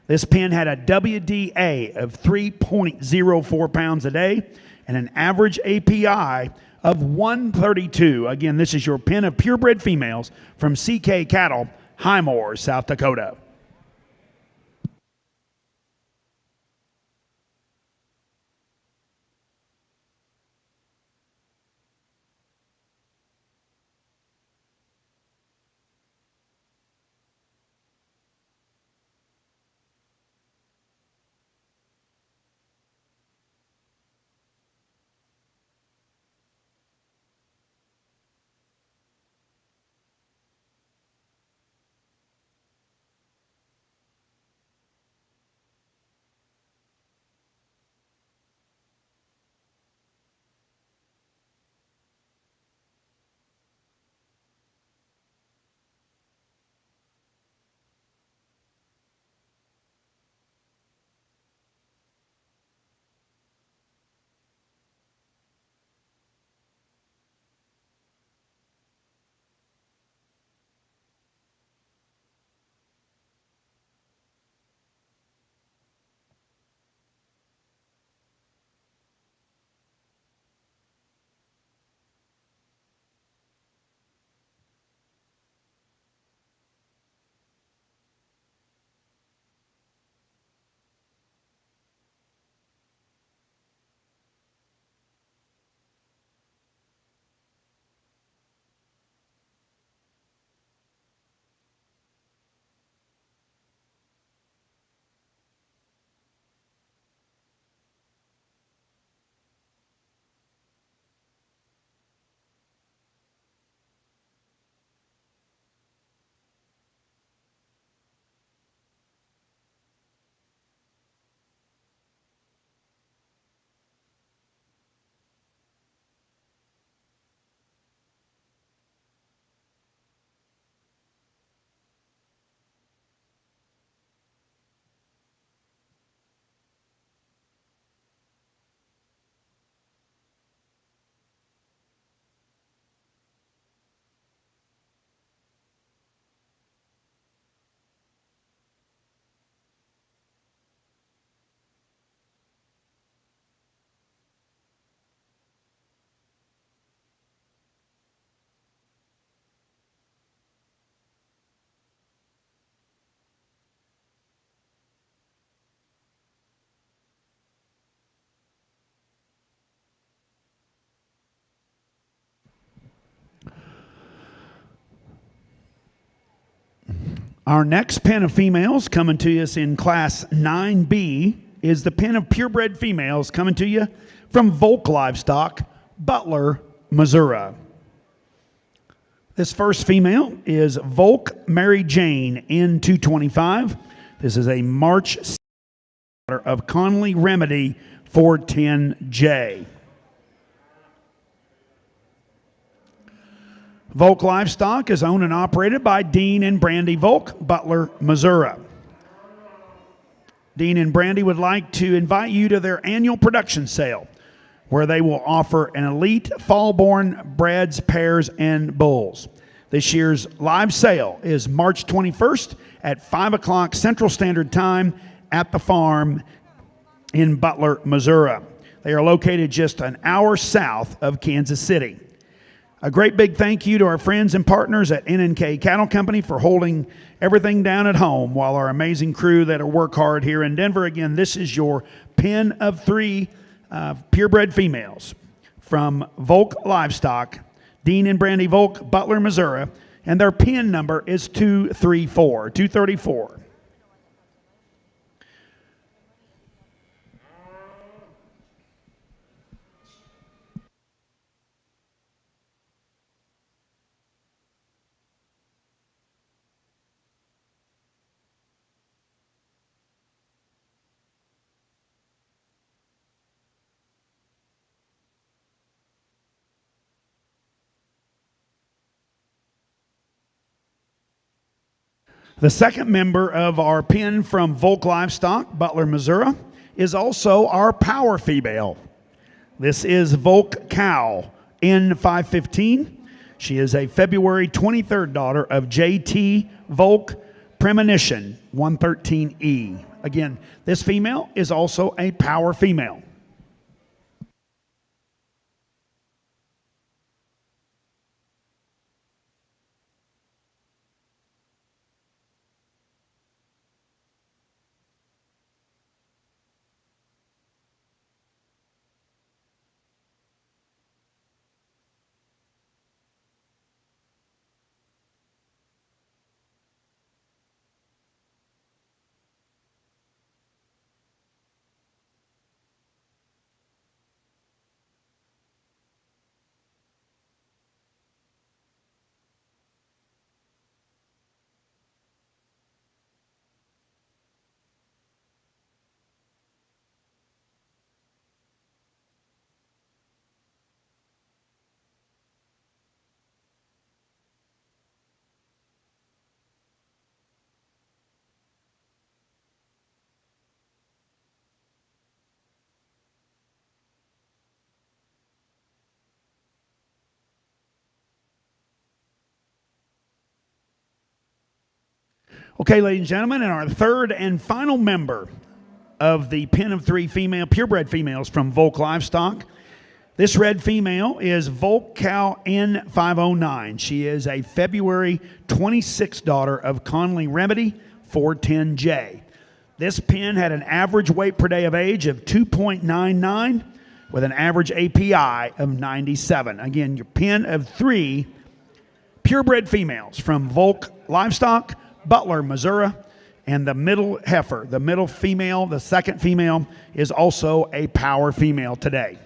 This pen had a WDA of 3.04 pounds a day and an average API of 132. Again, this is your pen of purebred females from CK Cattle, Highmore, South Dakota. Our next pen of females coming to us in Class 9B is the pen of purebred females coming to you from Volk Livestock, Butler, Missouri. This first female is Volk Mary Jane N225. This is a March of Conley Remedy 410J. Volk Livestock is owned and operated by Dean and Brandy Volk, Butler, Missouri. Dean and Brandy would like to invite you to their annual production sale, where they will offer an elite fall-born breds, pairs, and bulls. This year's live sale is March 21st at 5 o'clock Central Standard Time at the farm in Butler, Missouri. They are located just an hour south of Kansas City. A great big thank you to our friends and partners at N&K Cattle Company for holding everything down at home while our amazing crew that work hard here in Denver. Again, this is your pen of 3 purebred females from Volk Livestock, Dean and Brandy Volk, Butler, Missouri, and their pen number is 234. The second member of our pen from Volk Livestock, Butler, Missouri, is also our power female. This is Volk Cow N515. She is a February 23rd daughter of J.T. Volk Premonition 113E. Again, this female is also a power female. Okay, ladies and gentlemen, and our third and final member of the pen of 3 female purebred females from Volk Livestock. This red female is Volk Cow N509. She is a February 26th daughter of Conley Remedy 410J. This pen had an average weight per day of age of 2.99 with an average API of 97. Again, your pen of 3 purebred females from Volk Livestock, Butler, Missouri, and the middle heifer, the middle female, the second female, is also a power female today.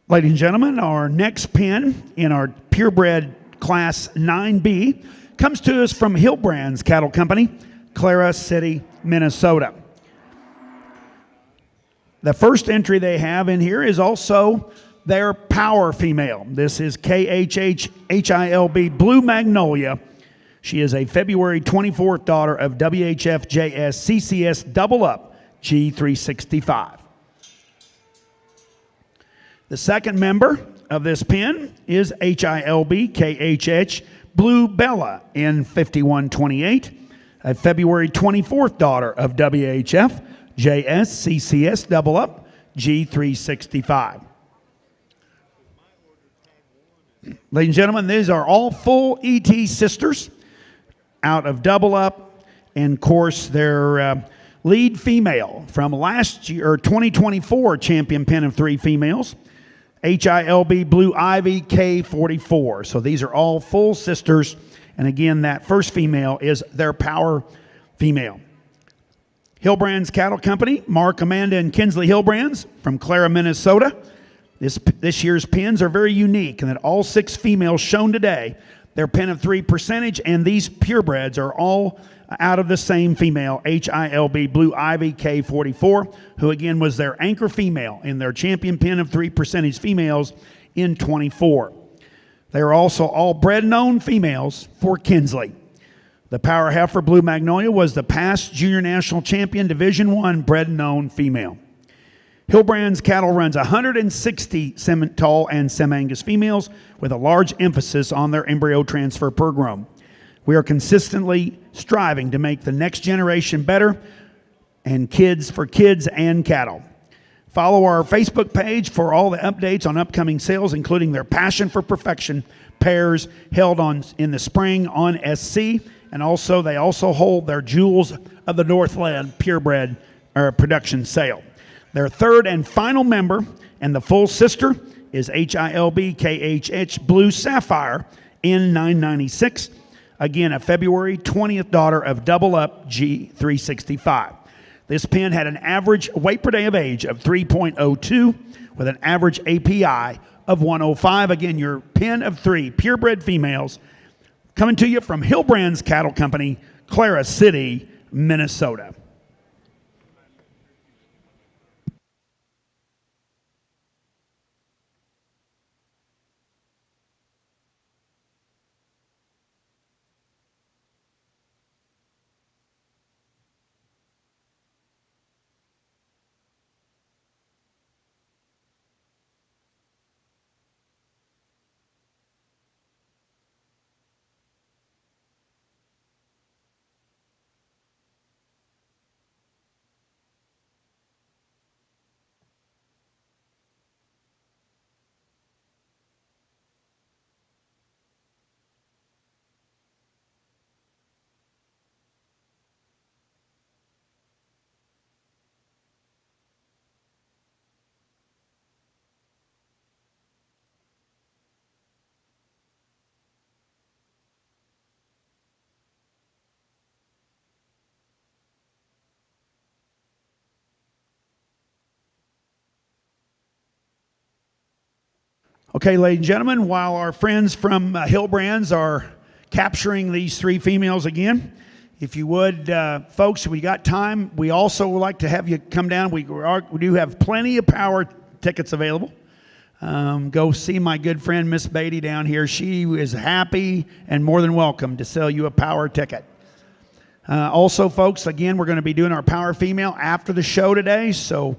Ladies and gentlemen, our next pin in our purebred Class 9B comes to us from Hillbrands Cattle Company, Clara City, Minnesota. The first entry they have in here is also their power female. This is KHHILB Blue Magnolia. She is a February 24th daughter of WHF JS CCS Double Up G365. The second member of this pen is HILB KHH Blue Bella N5128, a February 24th daughter of WHF JS CCS Double Up G365. Ladies and gentlemen, these are all full ET sisters out of Double Up, and of course their lead female from last year, or 2024 champion pen of 3 females, HILB Blue Ivy K44. So these are all full sisters, and again, that first female is their power female. Hillbrands Cattle Company, Mark, Amanda, and Kinsley Hillbrands from Clara, Minnesota. This year's pens are very unique in that all 6 females shown today, their pen of 3 percentage, and these purebreds are all out of the same female, HILB Blue Ivy K44, who again was their anchor female in their champion pen of 3 percentage females in 24. They are also all bred and owned females for Kinsley. The Power Heifer Blue Magnolia was the past Junior National Champion Division I bred and owned female. Hillbrands Cattle runs 160 Simmental and Sem-Angus females with a large emphasis on their embryo transfer program. We are consistently striving to make the next generation better and for kids and cattle. Follow our Facebook page for all the updates on upcoming sales, including their Passion for Perfection pairs held in the spring on SC, and they also hold their Jewels of the Northland purebred production sale. Their third and final member and the full sister is HILB KHH Blue Sapphire N996. Again, a February 20th daughter of Double Up G365. This pen had an average weight per day of age of 3.02 with an average API of 105. Again, your pen of 3 purebred females coming to you from Hillbrands Cattle Company, Clara City, Minnesota. Okay, ladies and gentlemen, while our friends from Hillbrands are capturing these 3 females again, if you would, folks, if we got time, we also would like to have you come down. We do have plenty of power tickets available. Go see my good friend Miss Beatty down here. She is happy and more than welcome to sell you a power ticket. Also, folks, again, we're going to be doing our power female after the show today, so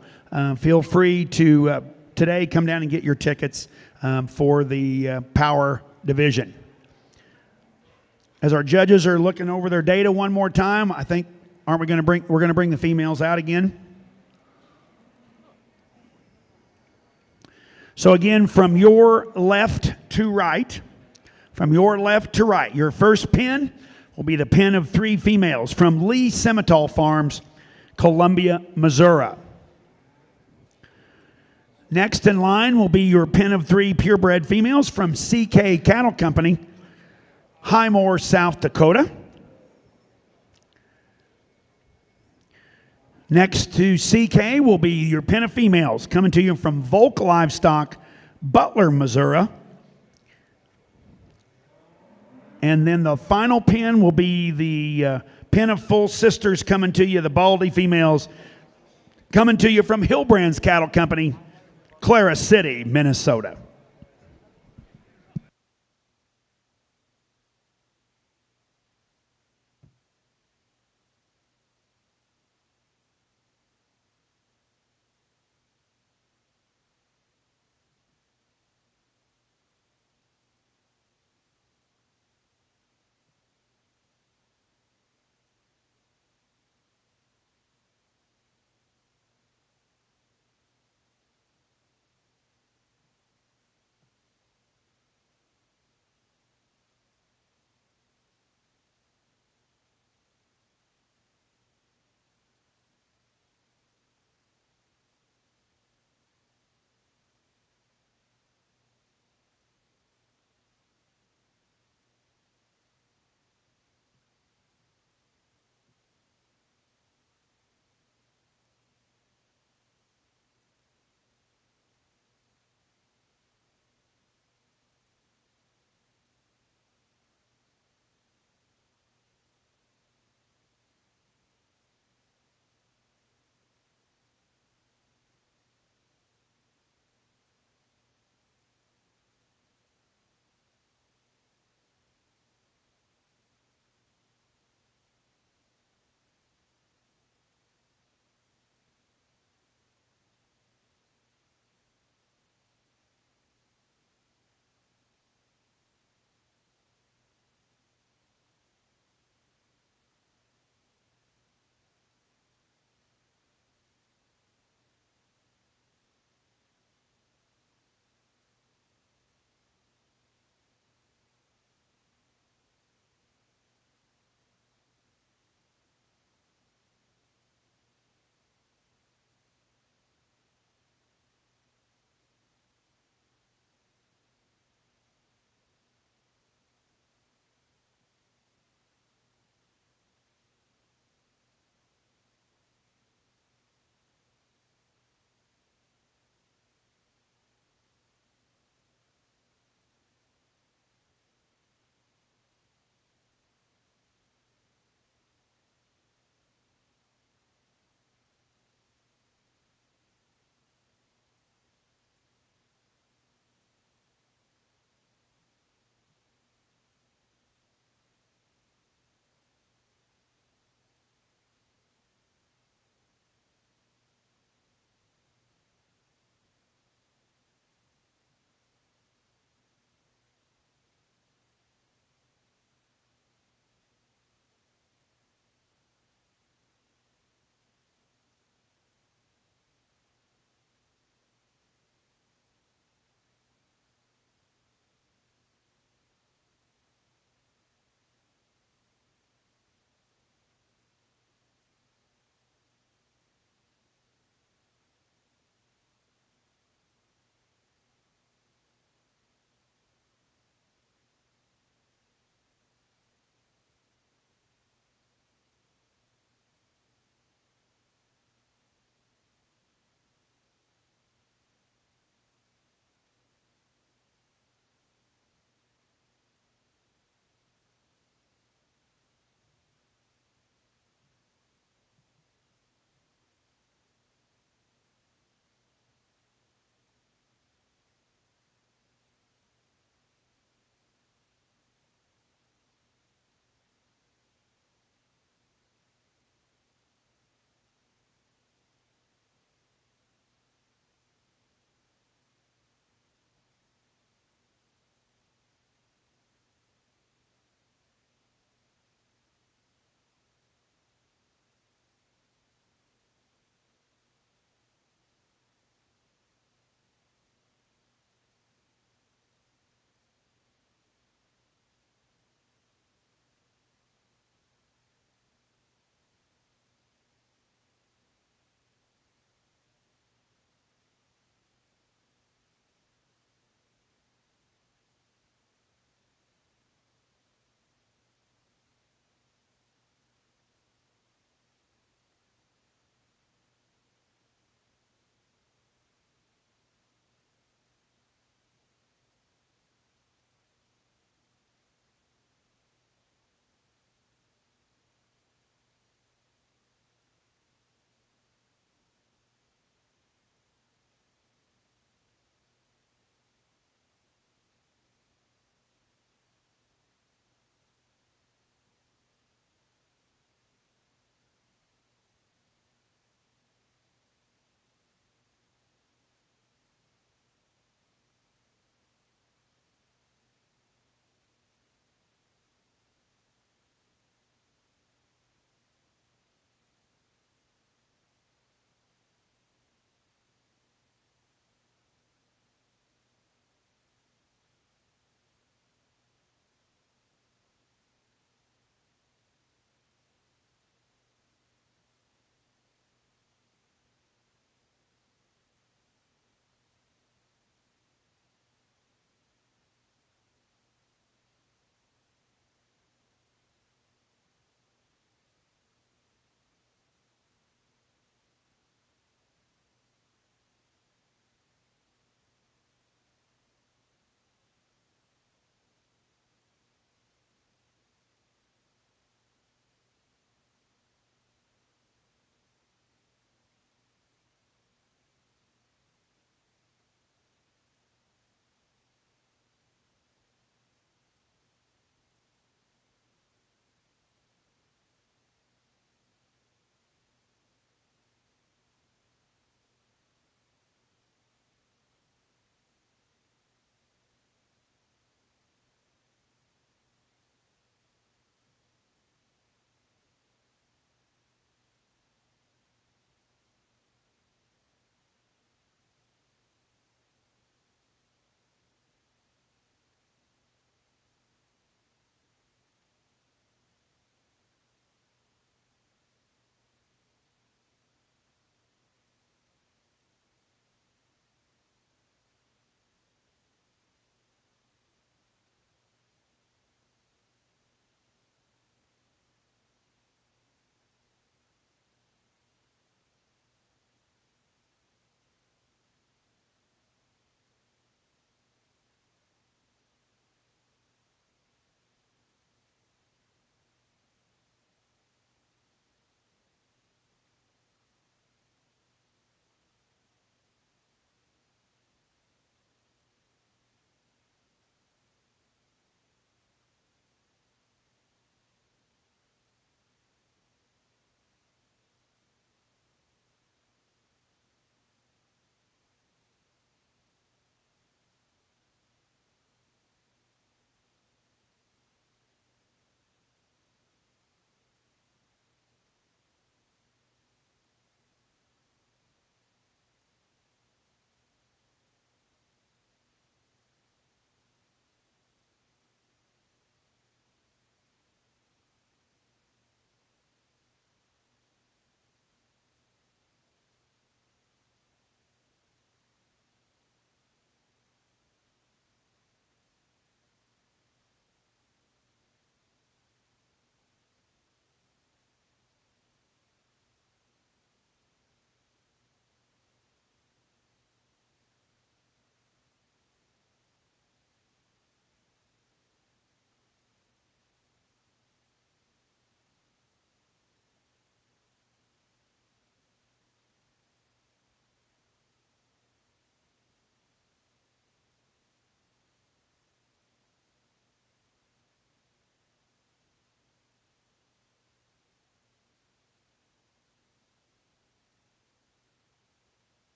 feel free to today come down and get your tickets for the power division. As our judges are looking over their data one more time, I think, we're going to bring the females out again. So again, from your left to right, your first pin will be the pin of 3 females from Lee Simmental Farms, Columbia, Missouri. Next in line will be your pen of 3 purebred females from CK Cattle Company, Highmore, South Dakota. Next to CK will be your pen of females coming to you from Volk Livestock, Butler, Missouri. And then the final pen will be the pen of full sisters coming to you, the Baldy females, coming to you from Hillbrand's Cattle Company, Clara City, Minnesota.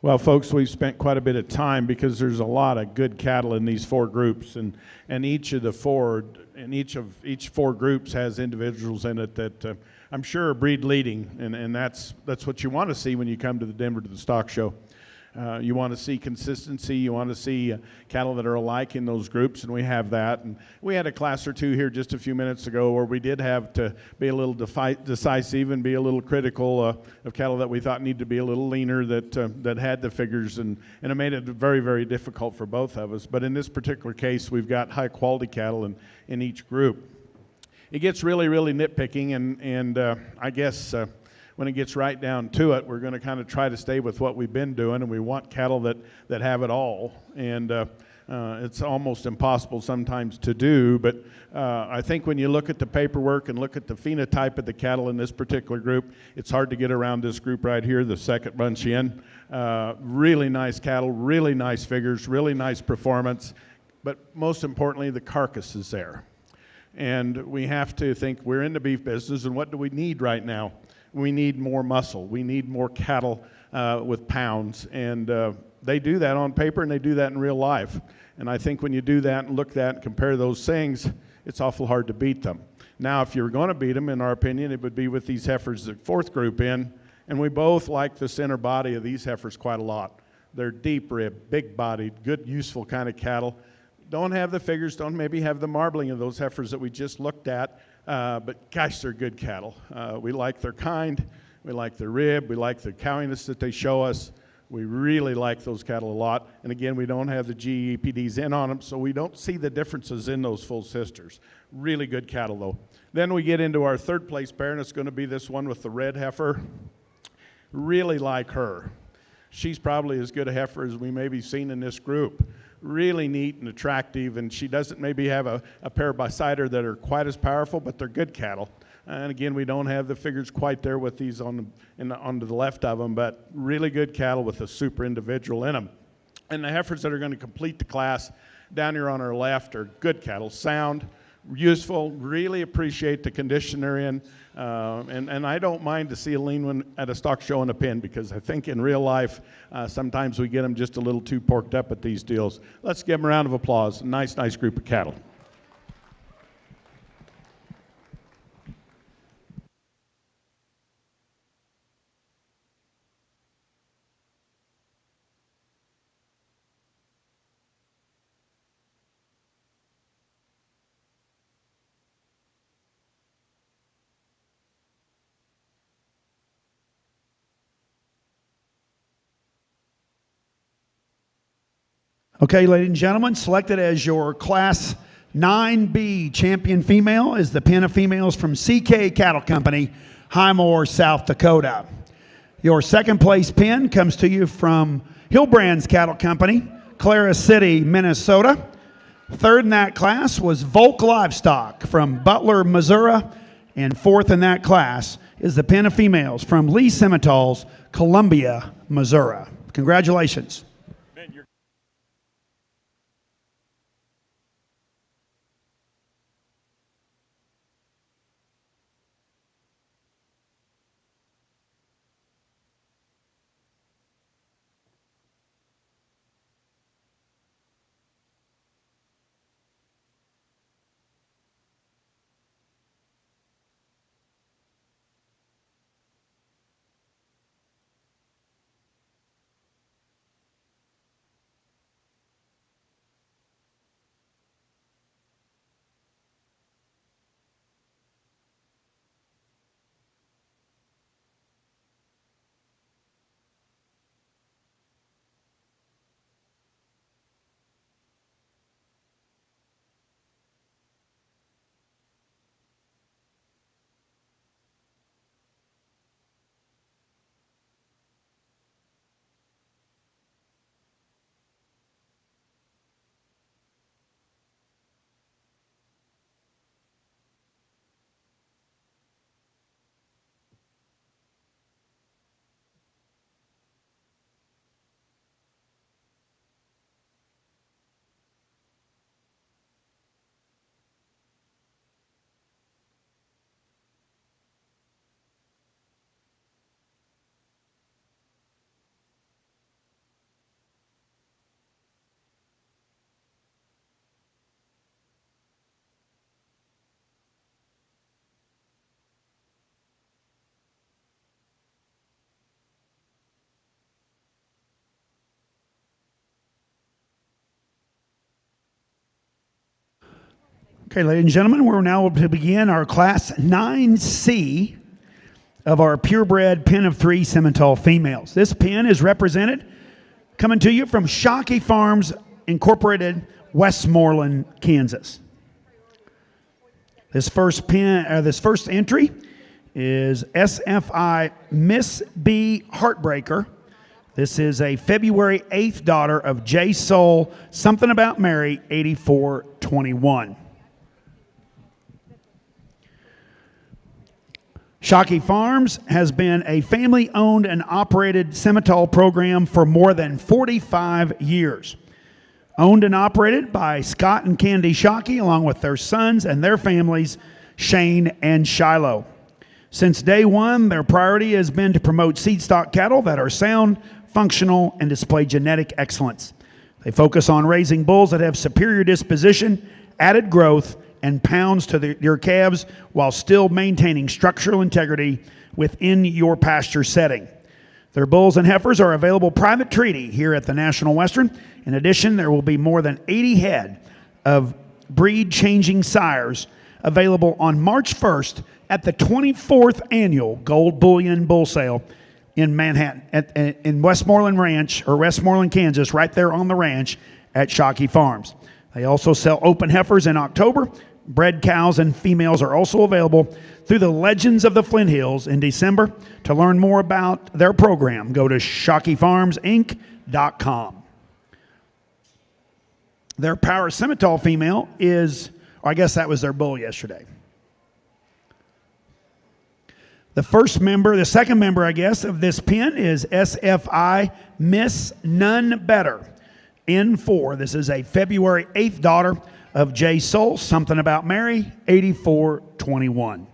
Well, folks, we've spent quite a bit of time because there's a lot of good cattle in these four groups, and each four groups has individuals in it that I'm sure are breed leading, and that's what you want to see when you come to the Denver to the Stock Show. You want to see consistency. You want to see cattle that are alike in those groups, and we have that. And we had a class or two here just a few minutes ago where we did have to be a little decisive and be a little critical of cattle that we thought needed to be a little leaner, that had the figures, and it made it very, very difficult for both of us. But in this particular case, we've got high-quality cattle in each group. It gets really, really nitpicking, and I guess when it gets right down to it, we're going to kind of try to stay with what we've been doing, and we want cattle that have it all. And it's almost impossible sometimes to do, but I think when you look at the paperwork and look at the phenotype of the cattle in this particular group, it's hard to get around this group right here, the second bunch in. Really nice cattle, really nice figures, really nice performance, but most importantly, the carcass is there. And we have to think we're in the beef business, and what do we need right now? We need more muscle. We need more cattle with pounds. And they do that on paper, and they do that in real life. And I think when you do that and look at that and compare those things, it's awful hard to beat them. Now, if you're going to beat them, in our opinion, it would be with these heifers, the fourth group in. And we both like the center body of these heifers quite a lot. They're deep rib, big bodied, good, useful kind of cattle. Don't have the figures, don't maybe have the marbling of those heifers that we just looked at. But gosh, they're good cattle. We like their kind, we like their rib, we like the cowiness that they show us. We really like those cattle a lot. And again, we don't have the GEPDs in on them, so we don't see the differences in those full sisters. Really good cattle though. Then we get into our third place pair, and it's going to be this one with the red heifer. Really like her. She's probably as good a heifer as we may be seen in this group. Really neat and attractive, and she doesn't maybe have a pair beside her that are quite as powerful, but they're good cattle. And again, we don't have the figures quite there with these on the left of them, but really good cattle with a super individual in them. And the heifers that are going to complete the class down here on our left are good cattle, sound, useful, really appreciate the condition they're in. And I don't mind to see a lean one at a stock show in a pen, because I think in real life, sometimes we get them just a little too porked up at these deals. Let's give them a round of applause. Nice group of cattle. Okay, ladies and gentlemen, selected as your Class 9B champion female is the pen of females from CK Cattle Company, Highmore, South Dakota. Your second place pen comes to you from Hillbrands Cattle Company, Clara City, Minnesota. Third in that class was Volk Livestock from Butler, Missouri. And fourth in that class is the pen of females from Lee Simmental's Columbia, Missouri. Congratulations. Okay, ladies and gentlemen, we're now to begin our Class 9C of our purebred pen of 3 Simmental females. This pen is represented, coming to you from Shockey Farms Incorporated, Westmoreland, Kansas. This first entry is SFI Miss B Heartbreaker. This is a February 8th daughter of J. Soul, Something About Mary, 8421. Shockey Farms has been a family-owned and operated Simmental program for more than 45 years. Owned and operated by Scott and Candy Shockey, along with their sons and their families, Shane and Shiloh. Since day one, their priority has been to promote seed stock cattle that are sound, functional, and display genetic excellence. They focus on raising bulls that have superior disposition, added growth, and pounds to your calves while still maintaining structural integrity within your pasture setting. Their bulls and heifers are available private treaty here at the National Western. In addition, there will be more than 80 head of breed-changing sires available on March 1st at the 24th Annual Gold Bullion Bull Sale in Manhattan, in Westmoreland Ranch, or Westmoreland, Kansas, right there on the ranch at Shockey Farms. They also sell open heifers in October. Bred cows and females are also available through the Legends of the Flint Hills in December. To learn more about their program, go to ShockeyFarmsInc.com. Their Power Simmental female is, or I guess that was their bull yesterday. The second member, I guess, of this pen is SFI Miss None Better N4. This is a February 8th daughter of J. Soul, Something About Mary, 8421.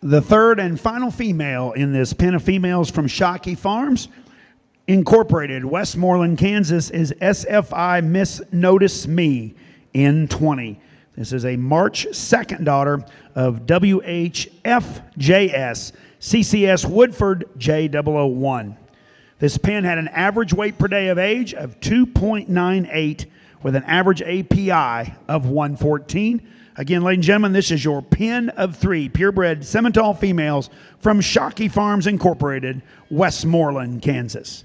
The third and final female in this pen of females from Shockey Farms Incorporated, Westmoreland, Kansas, is SFI Miss Notice Me N20. This is a March 2nd daughter of WHFJS CCS Woodford J001. This pen had an average weight per day of age of 2.98 with an average API of 114. Again, ladies and gentlemen, this is your pen of 3 purebred Simmental females from Shockey Farms Incorporated, Westmoreland, Kansas.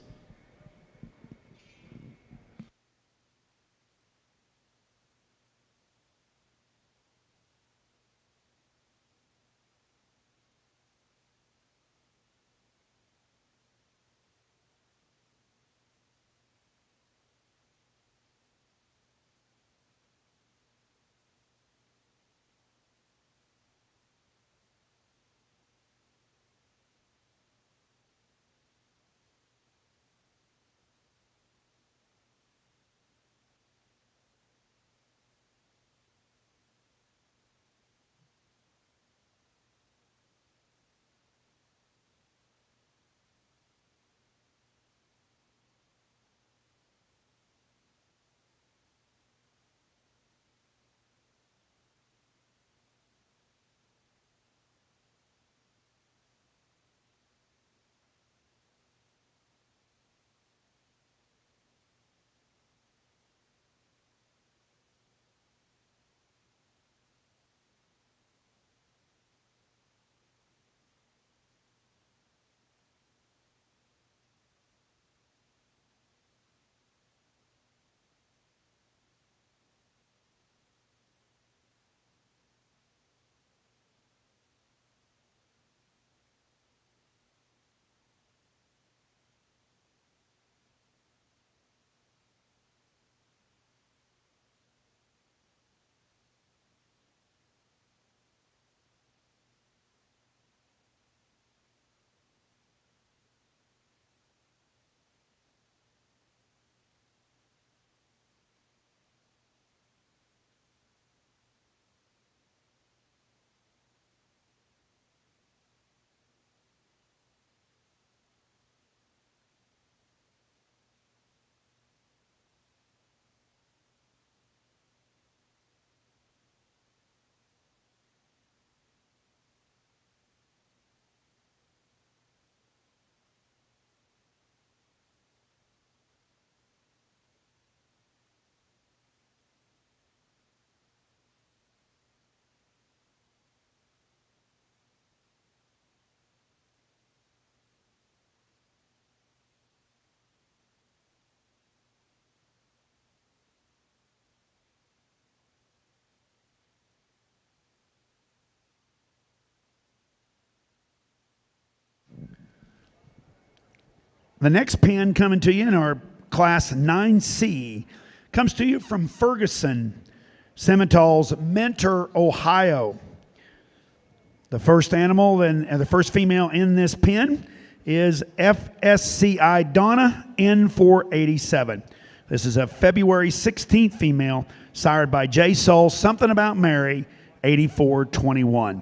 The next pin coming to you in our Class 9C comes to you from Ferguson, Simmental's Mentor, Ohio. The first animal and the first female in this pen is FSCI Donna N487. This is a February 16th female, sired by J. Soul, Something About Mary, 8421.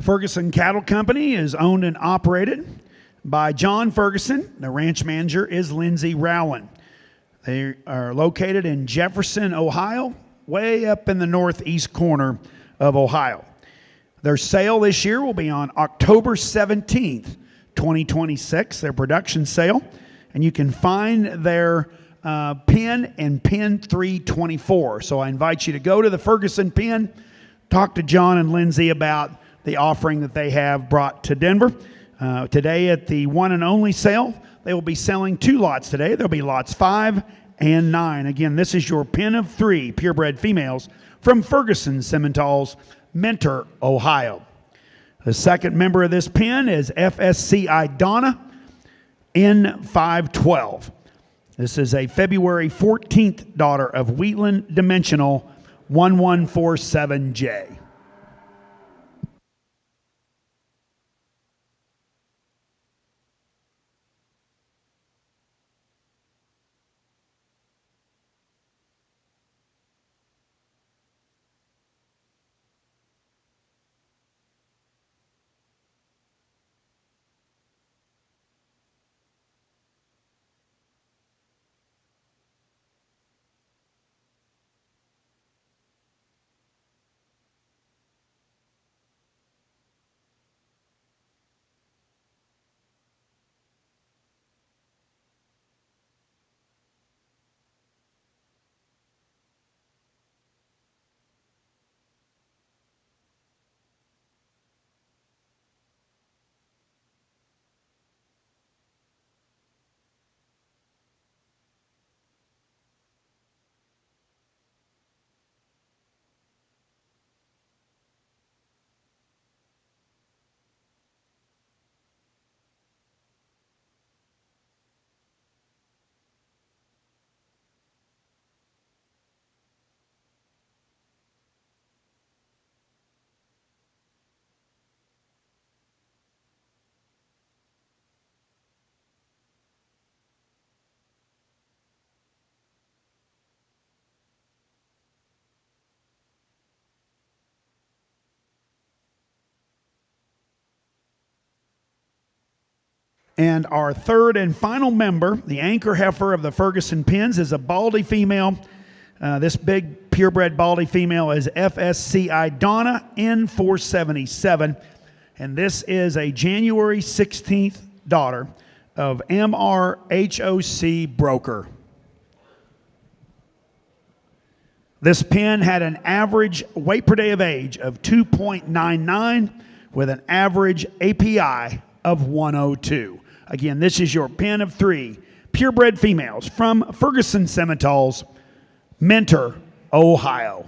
Ferguson Cattle Company is owned and operated by John Ferguson. The ranch manager is Lindsay Rowan. They are located in Jefferson, Ohio, way up in the northeast corner of Ohio. Their sale this year will be on October 17th, 2026, their production sale. And you can find their pen in pen 324. So I invite you to go to the Ferguson pen, talk to John and Lindsay about the offering that they have brought to Denver. Today at the one and only sale, they will be selling 2 lots today. There'll be lots 5 and 9. Again, this is your pen of 3 purebred females from Ferguson Simmental's Mentor, Ohio. The second member of this pen is FSCI Donna N512. This is a February 14th daughter of Wheatland Dimensional 1147J. And our third and final member, the anchor heifer of the Ferguson pens, is a baldy female. This big purebred baldy female is FSCI Donna N477. And this is a January 16th daughter of MRHOC Broker. This pen had an average weight per day of age of 2.99 with an average API of 102. Again, this is your pen of 3 purebred females from Ferguson Simmental's Mentor, Ohio.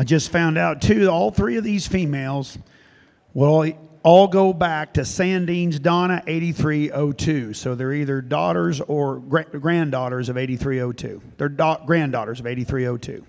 I just found out too, all three of these females will all go back to Sandine's Donna 8302. So they're either daughters or granddaughters of 8302. They're granddaughters of 8302.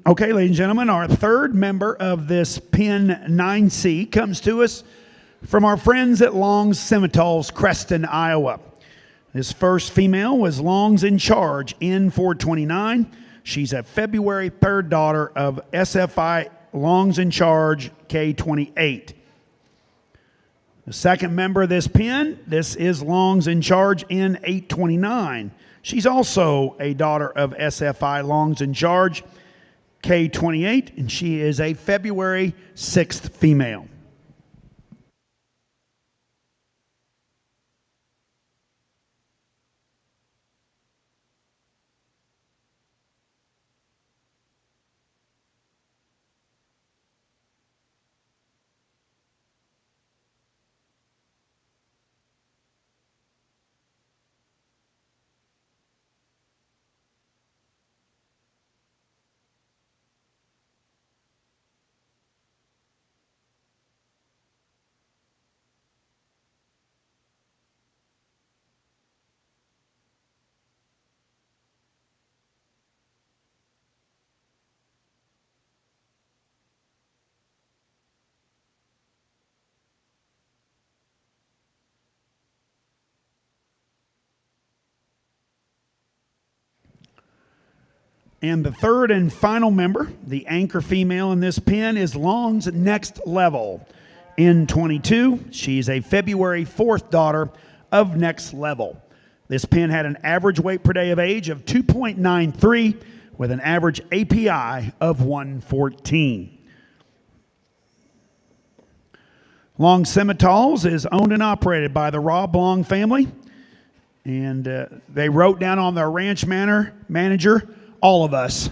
Okay, ladies and gentlemen, our third member of this Pen 9C comes to us from our friends at Long's Simmentals, Creston, Iowa. This first female was Long's in Charge, N429. She's a February 3rd daughter of SFI Long's in Charge, K28. The second member of this pen, this is Long's in Charge, N829. She's also a daughter of SFI Long's in Charge, K28, and she is a February 6th female. And the third and final member, the anchor female in this pen, is Long's Next Level, N22. She's a February 4th daughter of Next Level. This pen had an average weight per day of age of 2.93 with an average API of 114. Long Simmentals is owned and operated by the Rob Long family. And they wrote down on their ranch manager, all of us.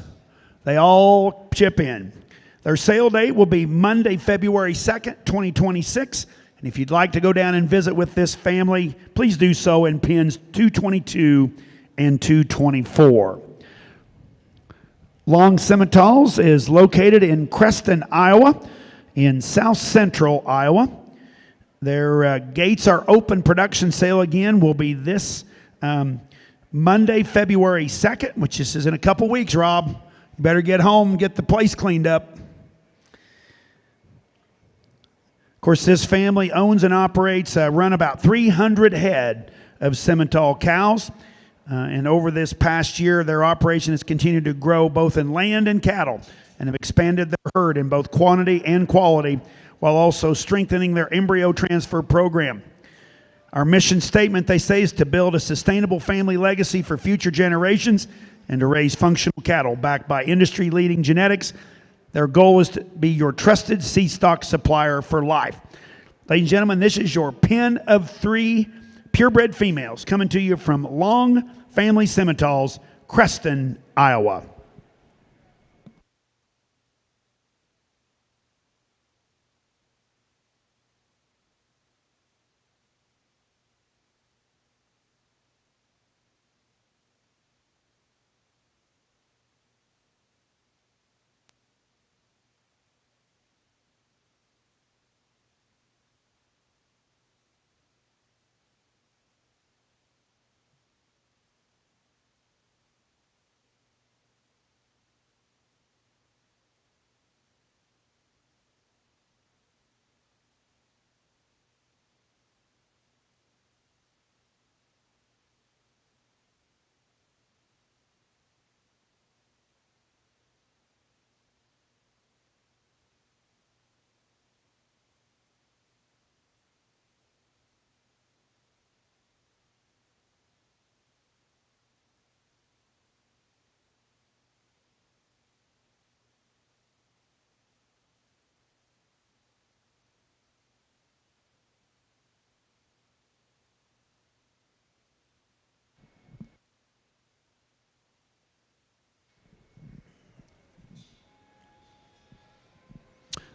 They all chip in. Their sale date will be Monday, February 2nd, 2026. And if you'd like to go down and visit with this family, please do so in pens 222 and 224. Long Simmentals is located in Creston, Iowa, in south central Iowa. Their gates are open. Production sale again will be this Monday, February 2nd, which is in a couple weeks, Rob. You better get home and get the place cleaned up. Of course, this family owns and operates, run about 300 head of Simmental cows. And over this past year, their operation has continued to grow both in land and cattle and have expanded their herd in both quantity and quality while also strengthening their embryo transfer program. Our mission statement, they say, is to build a sustainable family legacy for future generations and to raise functional cattle backed by industry-leading genetics. Their goal is to be your trusted seed stock supplier for life. Ladies and gentlemen, this is your pen of 3 purebred females, coming to you from Long Family Simmentals, Creston, Iowa.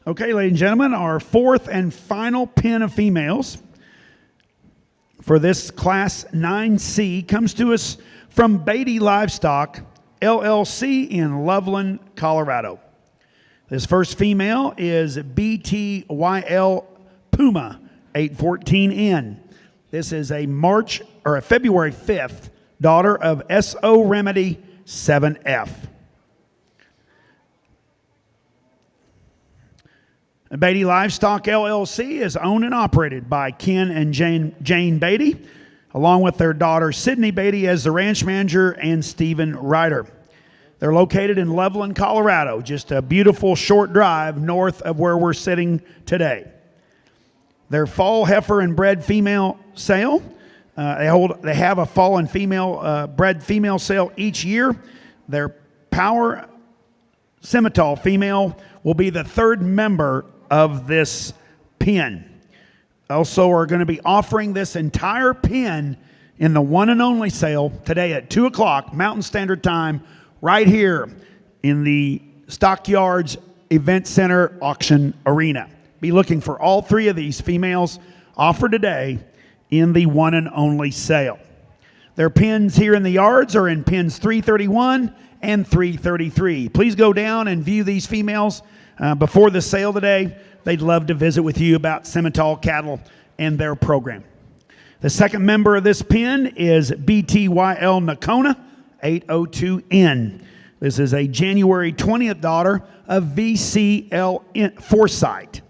Okay, ladies and gentlemen, our fourth and final pen of females for this Class 9C comes to us from Beatty Livestock, LLC in Loveland, Colorado. This first female is BTYL Puma 814N. This is a February 5th daughter of SO Remedy 7F. Beatty Livestock LLC is owned and operated by Ken and Jane Beatty, along with their daughter Sydney Beatty as the ranch manager and Stephen Ryder. They're located in Loveland, Colorado, just a beautiful short drive north of where we're sitting today. Their fall heifer and bred female sale, they have a fall and female bred female sale each year. Their power Simmental female will be the third member of this pen. Also are going to be offering this entire pen in the one and only sale today at 2 o'clock Mountain Standard Time right here in the Stockyards Event Center Auction Arena. Be looking for all three of these females offered today in the one and only sale. Their pens here in the yards are in pens 331 and 333. Please go down and view these females before the sale today. They'd love to visit with you about Simmental cattle and their program. The second member of this pen is BTYL Nakona 802N. This is a January 20th daughter of VCL Foresight.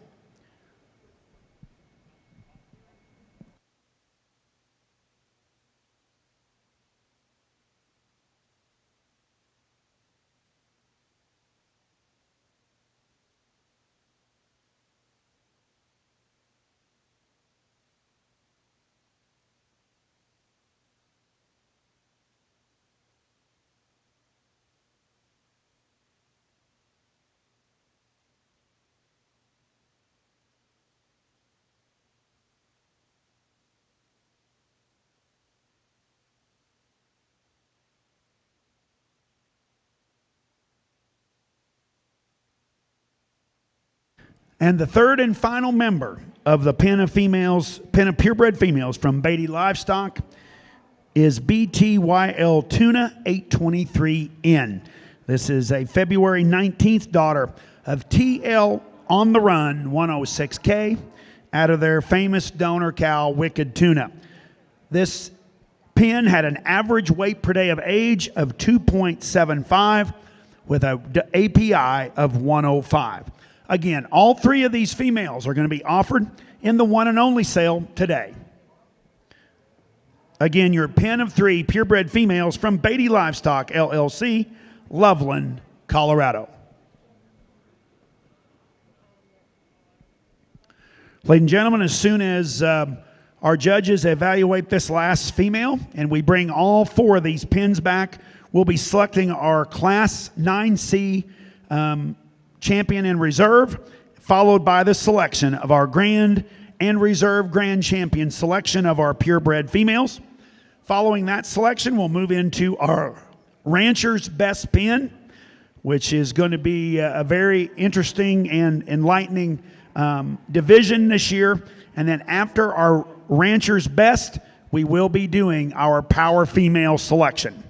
And the third and final member of the pen of purebred females from Beatty Livestock is BTYL Tuna 823N. This is a February 19th daughter of TL On the Run 106K out of their famous donor cow Wicked Tuna. This pen had an average weight per day of age of 2.75 with an API of 105. Again, all three of these females are going to be offered in the one and only sale today. Again, your pen of three purebred females from Beatty Livestock, LLC, Loveland, Colorado. Ladies and gentlemen, as soon as our judges evaluate this last female and we bring all four of these pens back, we'll be selecting our Class 9C champion in reserve, followed by the selection of our grand and reserve grand champion selection of our purebred females. Following that selection, we'll move into our Rancher's Best Pen, which is going to be a very interesting and enlightening division this year. And then after our Rancher's Best, we will be doing our Power Female selection.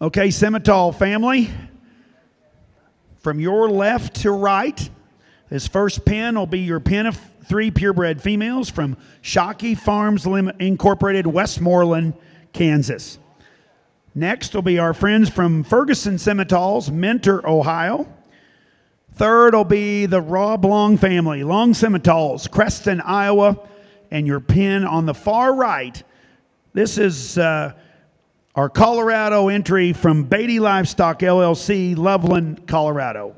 Okay, Simmental family, from your left to right, this first pen will be your pen of 3 purebred females from Shockey Farms Incorporated, Westmoreland, Kansas. Next will be our friends from Ferguson Simmentals, Mentor, Ohio. Third will be the Rob Long family, Long Simmentals, Creston, Iowa. And your pen on the far right, this is our Colorado entry from Beatty Livestock LLC, Loveland, Colorado.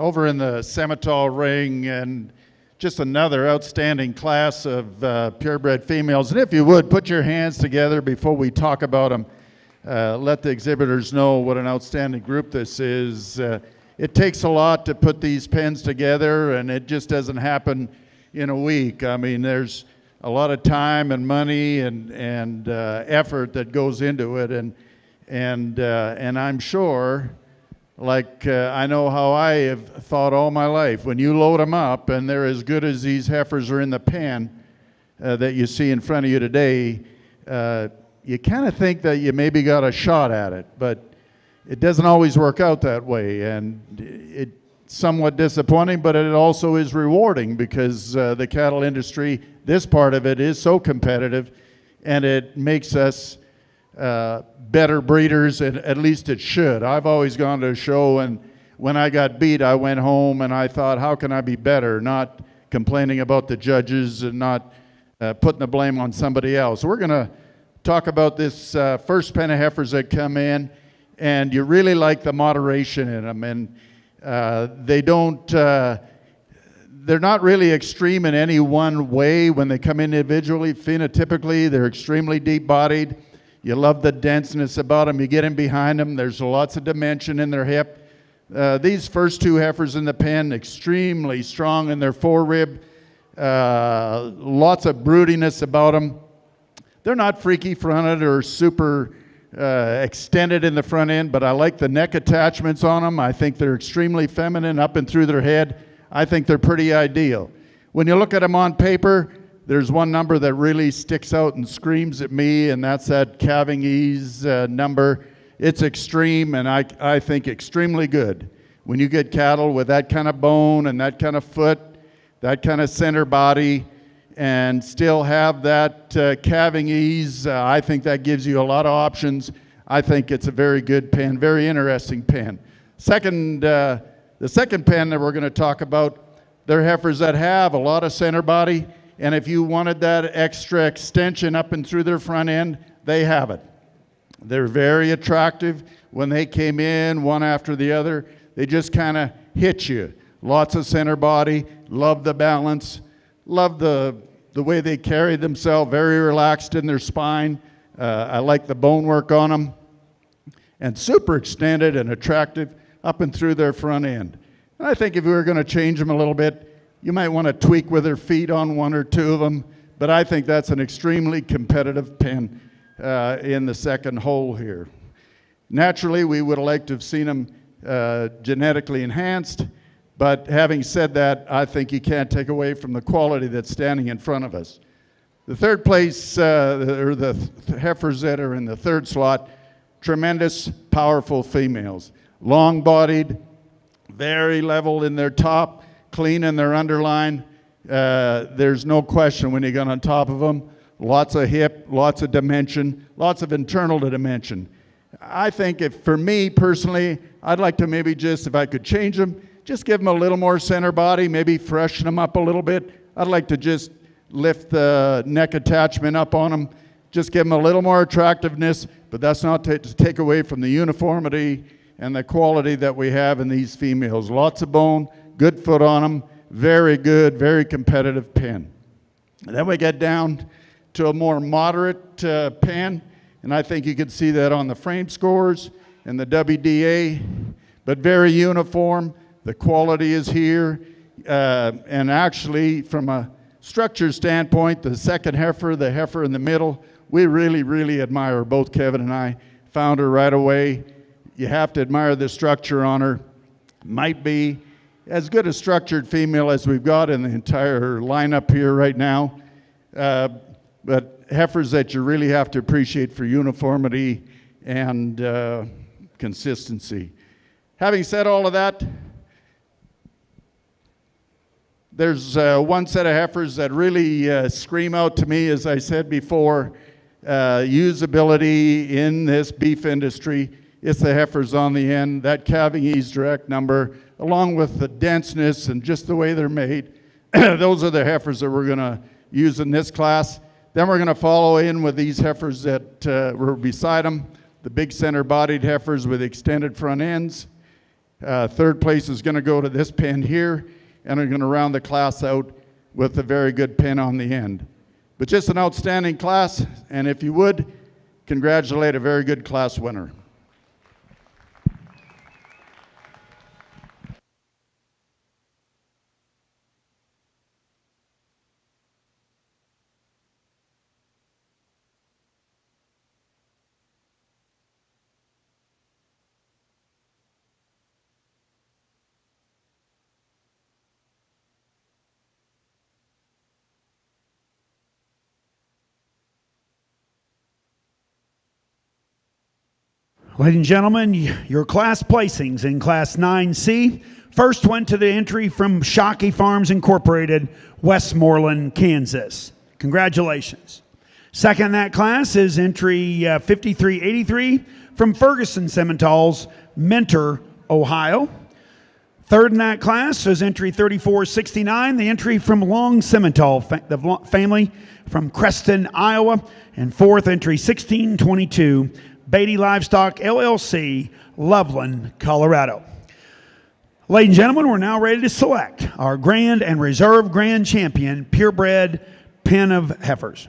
over in the Simmental ring, and just another outstanding class of purebred females. And if you would, put your hands together before we talk about them. Let the exhibitors know what an outstanding group this is. It takes a lot to put these pens together, and it just doesn't happen in a week. I mean, there's a lot of time and money and effort that goes into it, and I'm sure, like I know how I have thought all my life, when you load them up and they're as good as these heifers are in the pen that you see in front of you today, you kind of think that you maybe got a shot at it, but it doesn't always work out that way, and it's somewhat disappointing, but it also is rewarding because the cattle industry, this part of it, is so competitive, and it makes us better breeders, and at least it should. I've always gone to a show, and when I got beat, I went home and I thought, how can I be better? Not complaining about the judges and not putting the blame on somebody else. We're going to talk about this first pen of heifers that come in, and you really like the moderation in them, and they're not really extreme in any one way when they come in individually. Phenotypically, they're extremely deep-bodied. You love the denseness about them. You get in behind them. There's lots of dimension in their hip. These first two heifers in the pen, extremely strong in their forerib. Lots of broodiness about them. They're not freaky fronted or super extended in the front end, but I like the neck attachments on them. I think they're extremely feminine up and through their head. I think they're pretty ideal. When you look at them on paper, there's one number that really sticks out and screams at me, and that's that calving ease number. It's extreme, and I think extremely good. When you get cattle with that kind of bone and that kind of foot, that kind of center body, and still have that calving ease, I think that gives you a lot of options. I think it's a very good pen, very interesting pen. The second pen that we're going to talk about, they're heifers that have a lot of center body, and if you wanted that extra extension up and through their front end, they have it. They're very attractive. When they came in, one after the other, they just kind of hit you. Lots of center body, love the balance, love the way they carry themselves, very relaxed in their spine. I like the bone work on them, and super extended and attractive up and through their front end. And I think if we were going to change them a little bit, you might want to tweak with their feet on one or two of them, but I think that's an extremely competitive pen in the second hole here. Naturally, we would have liked to have seen them genetically enhanced, but having said that, I think you can't take away from the quality that's standing in front of us. The third place, or the heifers that are in the third slot, tremendous, powerful females. Long-bodied, very level in their top, clean in their underline. There's no question when you get on top of them. Lots of hip, lots of dimension, lots of internal dimension. I think for me personally, I'd like to maybe just, if I could change them, just give them a little more center body, maybe freshen them up a little bit. I'd like to just lift the neck attachment up on them, just give them a little more attractiveness, but that's not to take away from the uniformity and the quality that we have in these females. Lots of bone, good foot on them, very good, very competitive pen. And then we get down to a more moderate pen, and I think you can see that on the frame scores and the WDA, but very uniform. The quality is here, and actually from a structure standpoint, the second heifer, the heifer in the middle, we really, really admire both. Kevin and I found her right away. You have to admire the structure on her. Might be as good a structured female as we've got in the entire lineup here right now, but heifers that you really have to appreciate for uniformity and consistency. Having said all of that, there's one set of heifers that really scream out to me, as I said before, usability in this beef industry. It's the heifers on the end, that calving ease direct number, along with the denseness and just the way they're made. Those are the heifers that we're going to use in this class. Then we're going to follow in with these heifers that were beside them, the big center-bodied heifers with extended front ends. Third place is going to go to this pin here, and I'm going to round the class out with a very good pin on the end. But just an outstanding class, and if you would, congratulate a very good class winner. Ladies and gentlemen, your class placings in Class 9C. First went to the entry from Shockey Farms Incorporated, Westmoreland, Kansas. Congratulations. Second in that class is entry 5383 from Ferguson Simmentals, Mentor, Ohio. Third in that class is entry 3469, the entry from Long Simmental, the family from Creston, Iowa. And fourth, entry 1622, Beatty Livestock, LLC, Loveland, Colorado. Ladies and gentlemen, we're now ready to select our Grand and Reserve Grand Champion, purebred pen of heifers.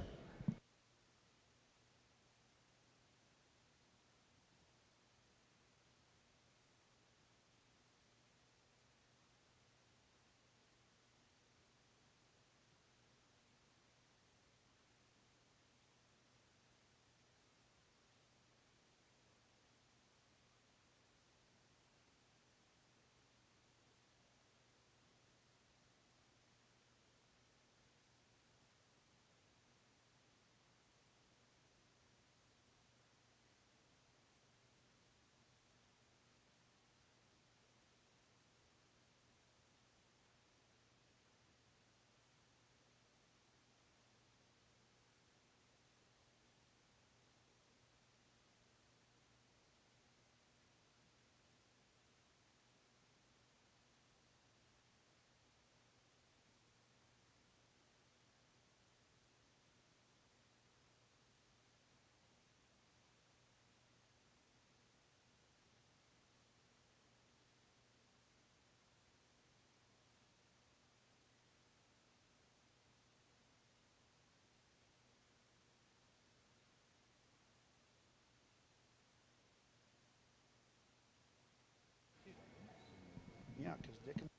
Yeah, because Dickens.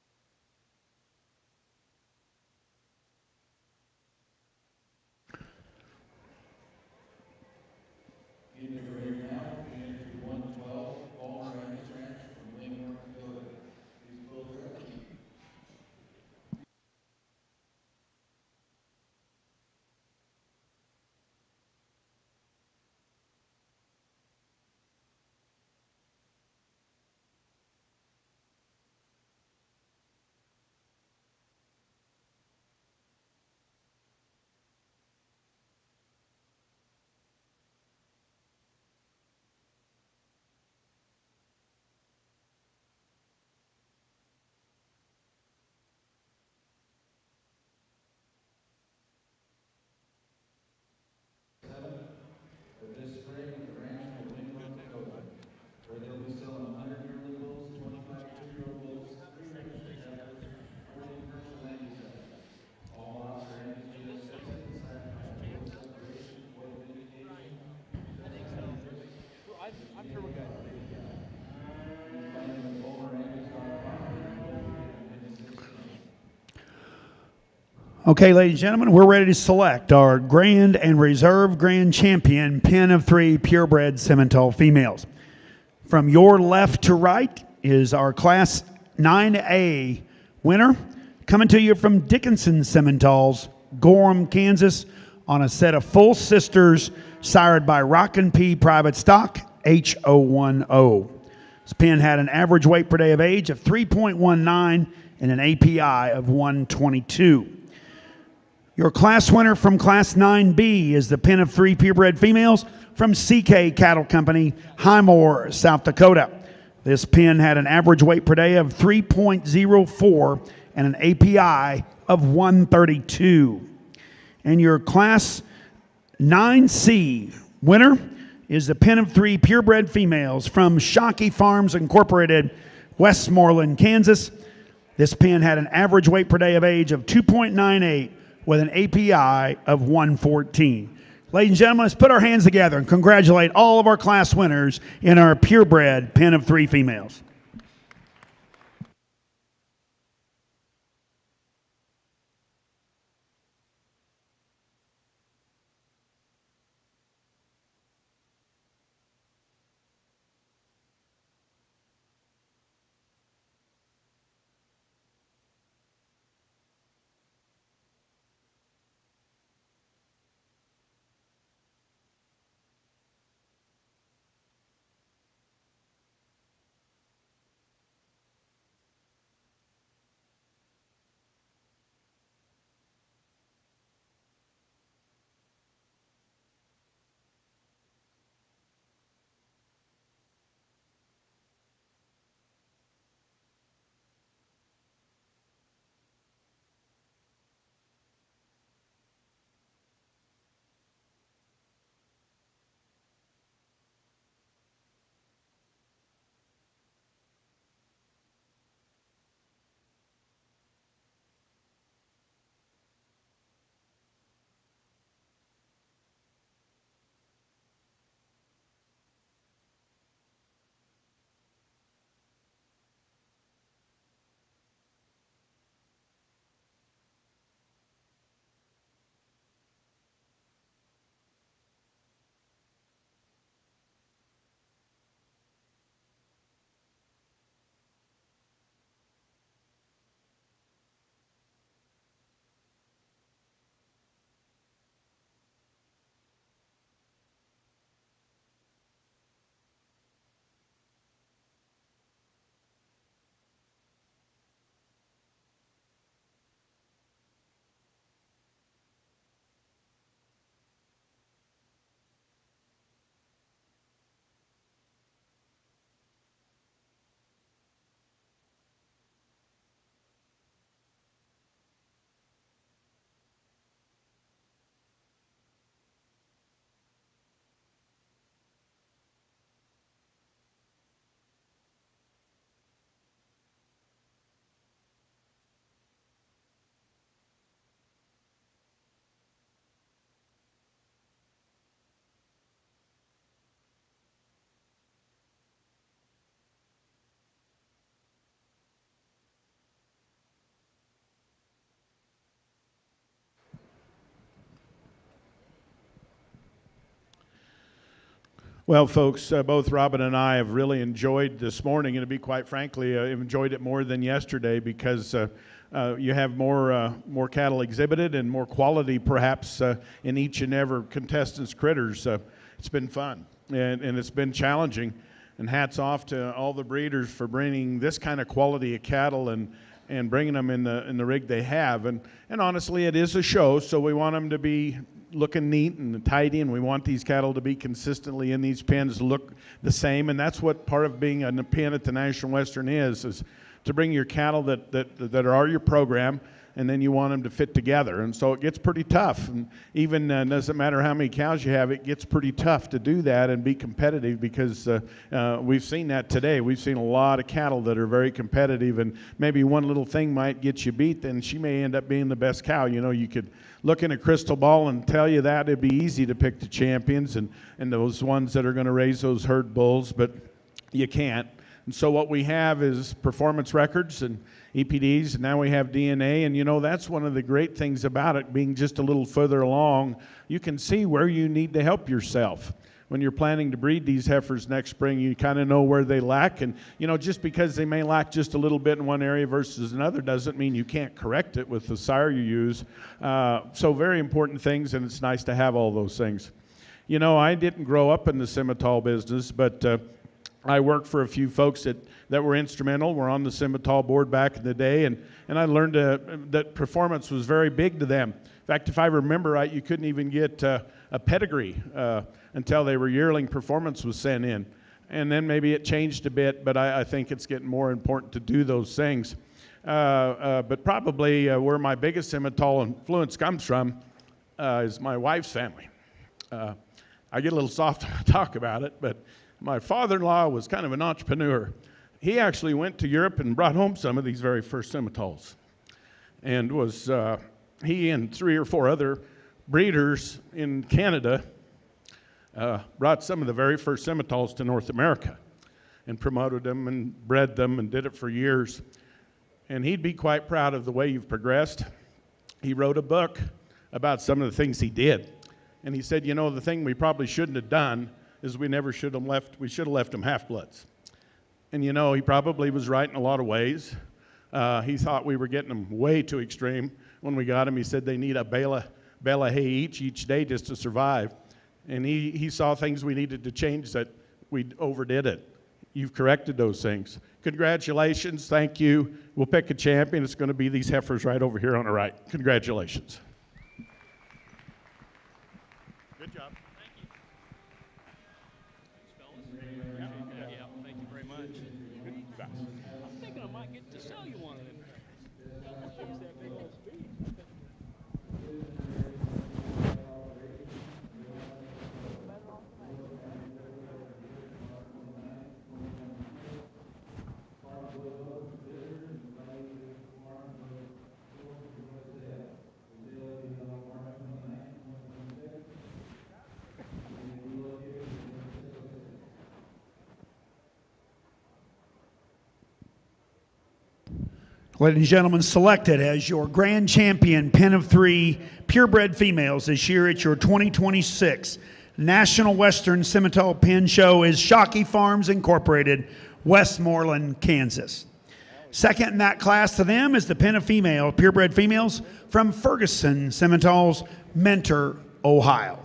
Okay, ladies and gentlemen, we're ready to select our Grand and Reserve Grand Champion pen of 3 purebred Simmental females. From your left to right is our Class 9A winner, coming to you from Dickinson Simmentals, Gorham, Kansas, on a set of full sisters sired by Rockin' P Private Stock, H010. This pen had an average weight per day of age of 3.19 and an API of 122. Your class winner from Class 9B is the pen of 3 purebred females from CK Cattle Company, Highmore, South Dakota. This pen had an average weight per day of 3.04 and an API of 132. And your Class 9C winner is the pen of 3 purebred females from Shockey Farms Incorporated, Westmoreland, Kansas. This pen had an average weight per day of age of 2.98 with an API of 114. Ladies and gentlemen, let's put our hands together and congratulate all of our class winners in our purebred pen of 3 females. Well, folks, both Robin and I have really enjoyed this morning, and to be quite frankly, enjoyed it more than yesterday because you have more cattle exhibited and more quality, perhaps, in each and every contestant's critters. It's been fun, and it's been challenging. And hats off to all the breeders for bringing this kind of quality of cattle and bringing them in the rig they have. And honestly, it is a show, so we want them to be looking neat and tidy, and we want these cattle to be consistently in these pens, look the same. And that's what part of being a pen at the National Western is to bring your cattle that are your program, and then you want them to fit together. And so it gets pretty tough. And even doesn't matter how many cows you have, it gets pretty tough to do that and be competitive because we've seen that today. We've seen a lot of cattle that are very competitive, and maybe one little thing might get you beat, then she may end up being the best cow. You know, you could look in a crystal ball and tell you that it'd be easy to pick the champions and those ones that are going to raise those herd bulls, but you can't. And so what we have is performance records and EPDs, and now we have DNA, and you know, that's one of the great things about it, being just a little further along. You can see where you need to help yourself. When you're planning to breed these heifers next spring, you kind of know where they lack, and you know, just because they may lack just a little bit in one area versus another doesn't mean you can't correct it with the sire you use. So very important things, and it's nice to have all those things. You know, I didn't grow up in the Simmental business, but I worked for a few folks that were instrumental, were on the Simmental board back in the day, and I learned that performance was very big to them. In fact, if I remember right, you couldn't even get a pedigree until their yearling performance was sent in. And then maybe it changed a bit, but I think it's getting more important to do those things. But probably where my biggest Simmental influence comes from is my wife's family. I get a little soft when I talk about it, but my father-in-law was kind of an entrepreneur. he actually went to Europe and brought home some of these very first Simmentals, and was he and 3 or 4 other breeders in Canada brought some of the very first Simmentals to North America and promoted them and bred them and did it for years. And he'd be quite proud of the way you've progressed. He wrote a book about some of the things he did. And he said, you know, the thing we probably shouldn't have done is we should have left them half-bloods. And you know, he probably was right in a lot of ways. He thought we were getting them way too extreme. When we got them, he said they need a bale of hay each day just to survive. And he saw things we needed to change, that we overdid it. You've corrected those things. Congratulations, thank you. We'll pick a champion. It's going to be these heifers right over here on the right. Congratulations. Good job. Thank you. Thanks, fellas. Yeah, thank you very much. I'm thinking I might get to sell you one of them. Use that big old speed. Ladies and gentlemen, selected as your grand champion pen of 3 purebred females this year at your 2026 National Western Simmental Pen Show is Shockey Farms Incorporated, Westmoreland, Kansas. Second in that class to them is the pen of purebred females from Ferguson Simmental's Mentor, Ohio.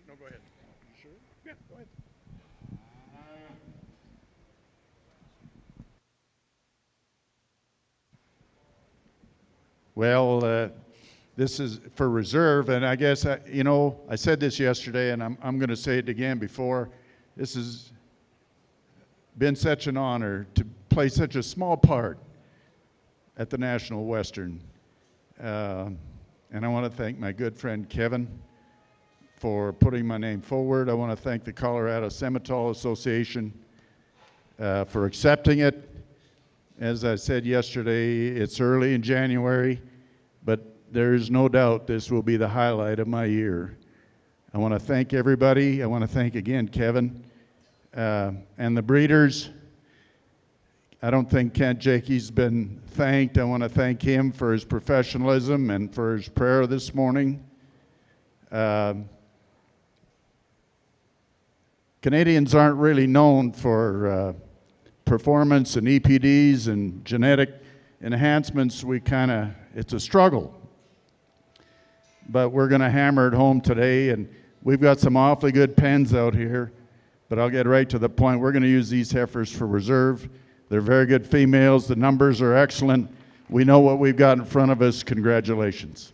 No, go ahead. You sure? Yeah, go ahead. Well, this is for reserve, and I guess, you know, I said this yesterday, and I'm going to say it again before. This has been such an honor to play such a small part at the National Western. And I want to thank my good friend Kevin for putting my name forward. I want to thank the Colorado Simmental Association for accepting it. As I said yesterday, it's early in January, but there's no doubt this will be the highlight of my year. I want to thank everybody. I want to thank again Kevin and the breeders. I don't think Kent Jakey's been thanked. I want to thank him for his professionalism and for his prayer this morning. Canadians aren't really known for performance and EPDs and genetic enhancements. It's a struggle. But we're going to hammer it home today, and we've got some awfully good pens out here, but I'll get right to the point. We're going to use these heifers for reserve. They're very good females. The numbers are excellent. We know what we've got in front of us. Congratulations.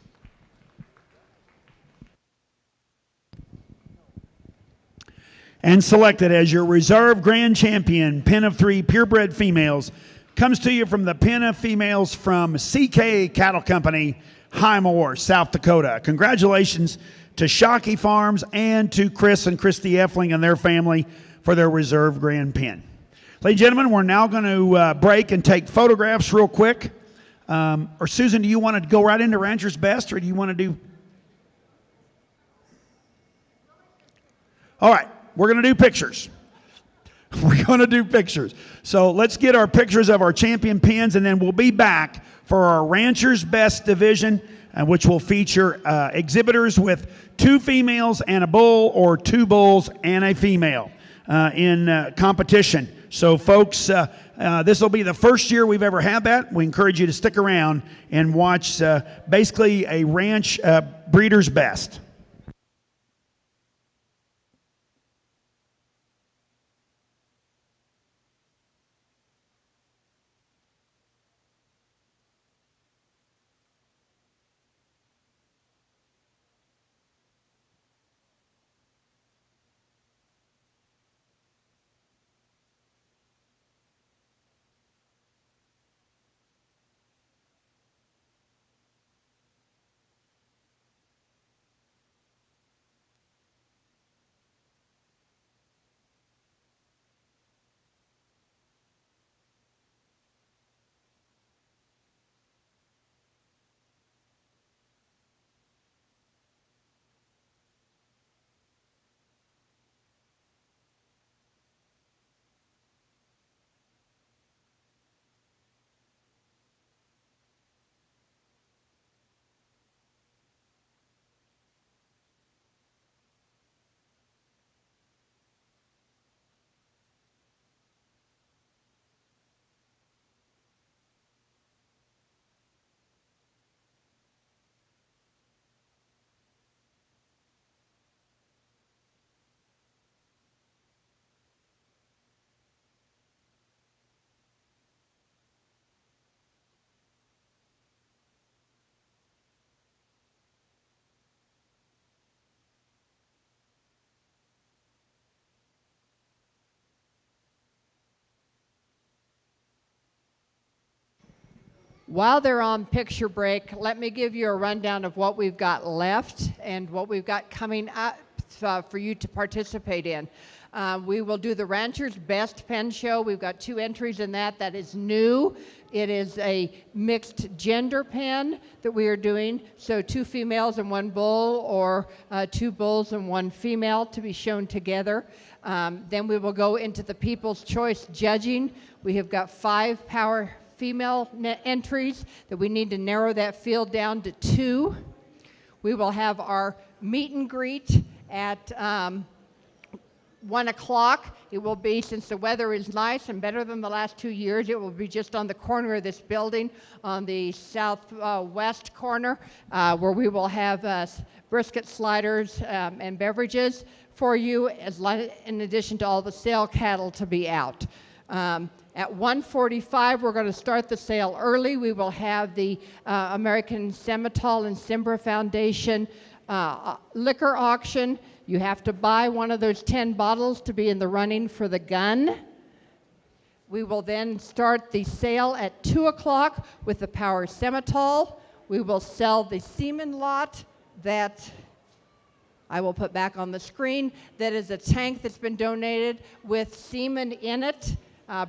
And selected as your reserve grand champion pen of 3 purebred females comes to you from the pen of females from CK Cattle Company, Heifer, South Dakota. Congratulations to Shockey Farms and to Chris and Christy Effling and their family for their reserve grand pen. Ladies and gentlemen, we're now going to break and take photographs real quick. Or Susan, do you want to go right into Rancher's Best, or do you want to do? All right, we're going to do pictures. We're going to do pictures. So let's get our pictures of our champion pens, and then we'll be back for our Rancher's Best division, which will feature exhibitors with 2 females and a bull, or 2 bulls and a female in competition. So folks, this will be the first year we've ever had that. We encourage you to stick around and watch basically a ranch breeder's best. While they're on picture break, let me give you a rundown of what we've got left and what we've got coming up for you to participate in. We will do the Rancher's Best Pen Show. We've got 2 entries in that. That is new. It is a mixed gender pen that we are doing. So 2 females and 1 bull, or 2 bulls and 1 female to be shown together. Then we will go into the People's Choice judging. We have got 5 power female entries that we need to narrow that field down to 2. We will have our meet and greet at 1 o'clock. It will be, since the weather is nice and better than the last 2 years, it will be just on the corner of this building, on the southwest corner, where we will have brisket sliders and beverages for you, in addition to all the sale cattle to be out. At 1:45, we're going to start the sale early. We will have the American Simmental and Simbra Foundation liquor auction. You have to buy one of those 10 bottles to be in the running for the gun. We will then start the sale at 2 o'clock with the Power Simmental. We will sell the semen lot that I will put back on the screen. That is a tank that's been donated with semen in it.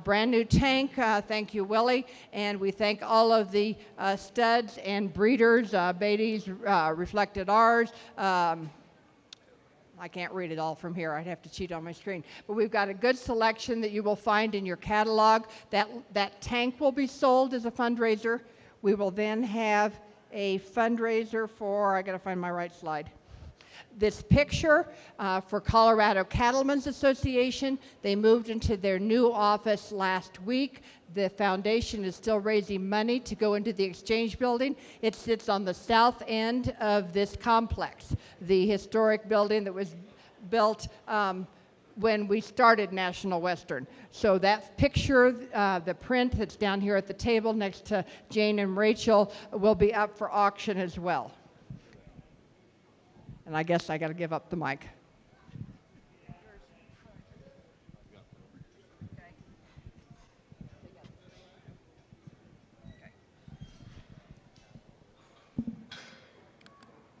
Brand new tank. Thank you, Willie. And we thank all of the studs and breeders, Beatty's, Reflected R's. I can't read it all from here. I'd have to cheat on my screen. But we've got a good selection that you will find in your catalog. That tank will be sold as a fundraiser. We will then have a fundraiser for, I got to find my right slide. This picture for Colorado Cattlemen's Association. They moved into their new office last week. The foundation is still raising money to go into the exchange building. It sits on the south end of this complex, the historic building that was built when we started National Western. So that picture, the print that's down here at the table next to Jane and Rachel, will be up for auction as well. And I guess I got to give up the mic.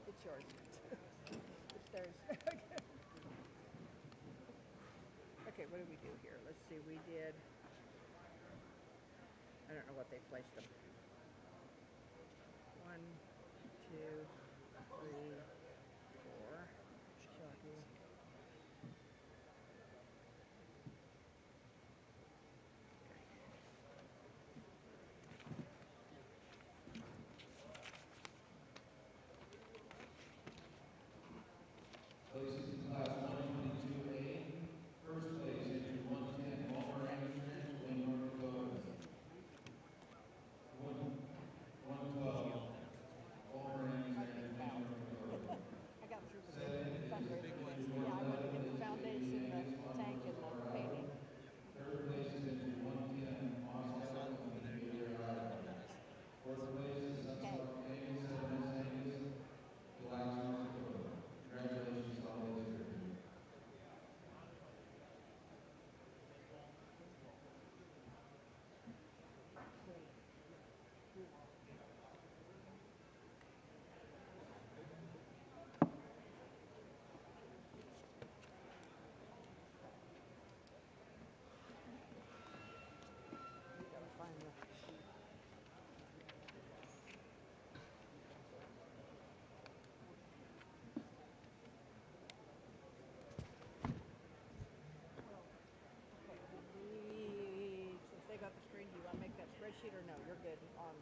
It's yours. It's theirs. Okay, what did we do here? Let's see, we did, I don't know what they placed them. 1, 2, 3, 4. Shocking. Places in Class 122A. First place entry 110, Walmer Angus Ranch, Wayne, North Dakota. 112, Walmer Angus Ranch, Wayne, North Dakota. I got through the Second is fundraiser. entry Yeah, I wanted to 111, get the places foundation, Adrian Angus, the Montrose, tank, and the Colorado. painting. Third place is entry 110, Moss Cattle Company, Mayberry, Iowa. Fourth place is Sunstock Angus, 7S Angus, Mille Lacs, North Dakota. Congratulations to all those here. Since they got the screen, do you want to make that spreadsheet or no? You're good on.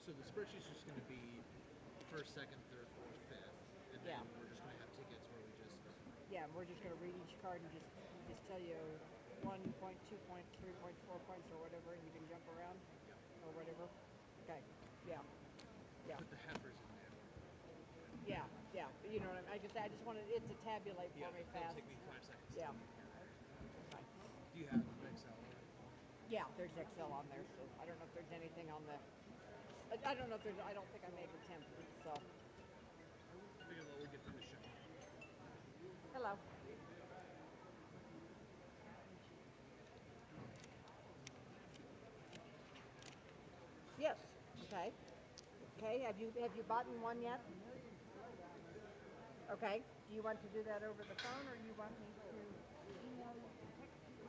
So the spreadsheet's just going to be first, second, third, fourth, fifth, and then we're just going to have tickets where we just. Yeah, we're just going to read each card and just tell you 1 point, 2 point, 3 points, 4 points, or whatever, and you can jump around or whatever. Okay. Yeah. Yeah. Put the heifers in there. Yeah. Yeah. But you know what I mean? I just wanted it to tabulate for me It'll fast. take me 5 seconds. Yeah. Okay. Do you have Excel? Yeah, there's Excel on there, so I don't know if there's anything on the. I don't know if there's. I don't think I made the template, so. Figure what we get from the show. Hello. Yes. Okay. Okay. Have you bought one yet? Okay. Do you want to do that over the phone, or you want me to email you? Text you?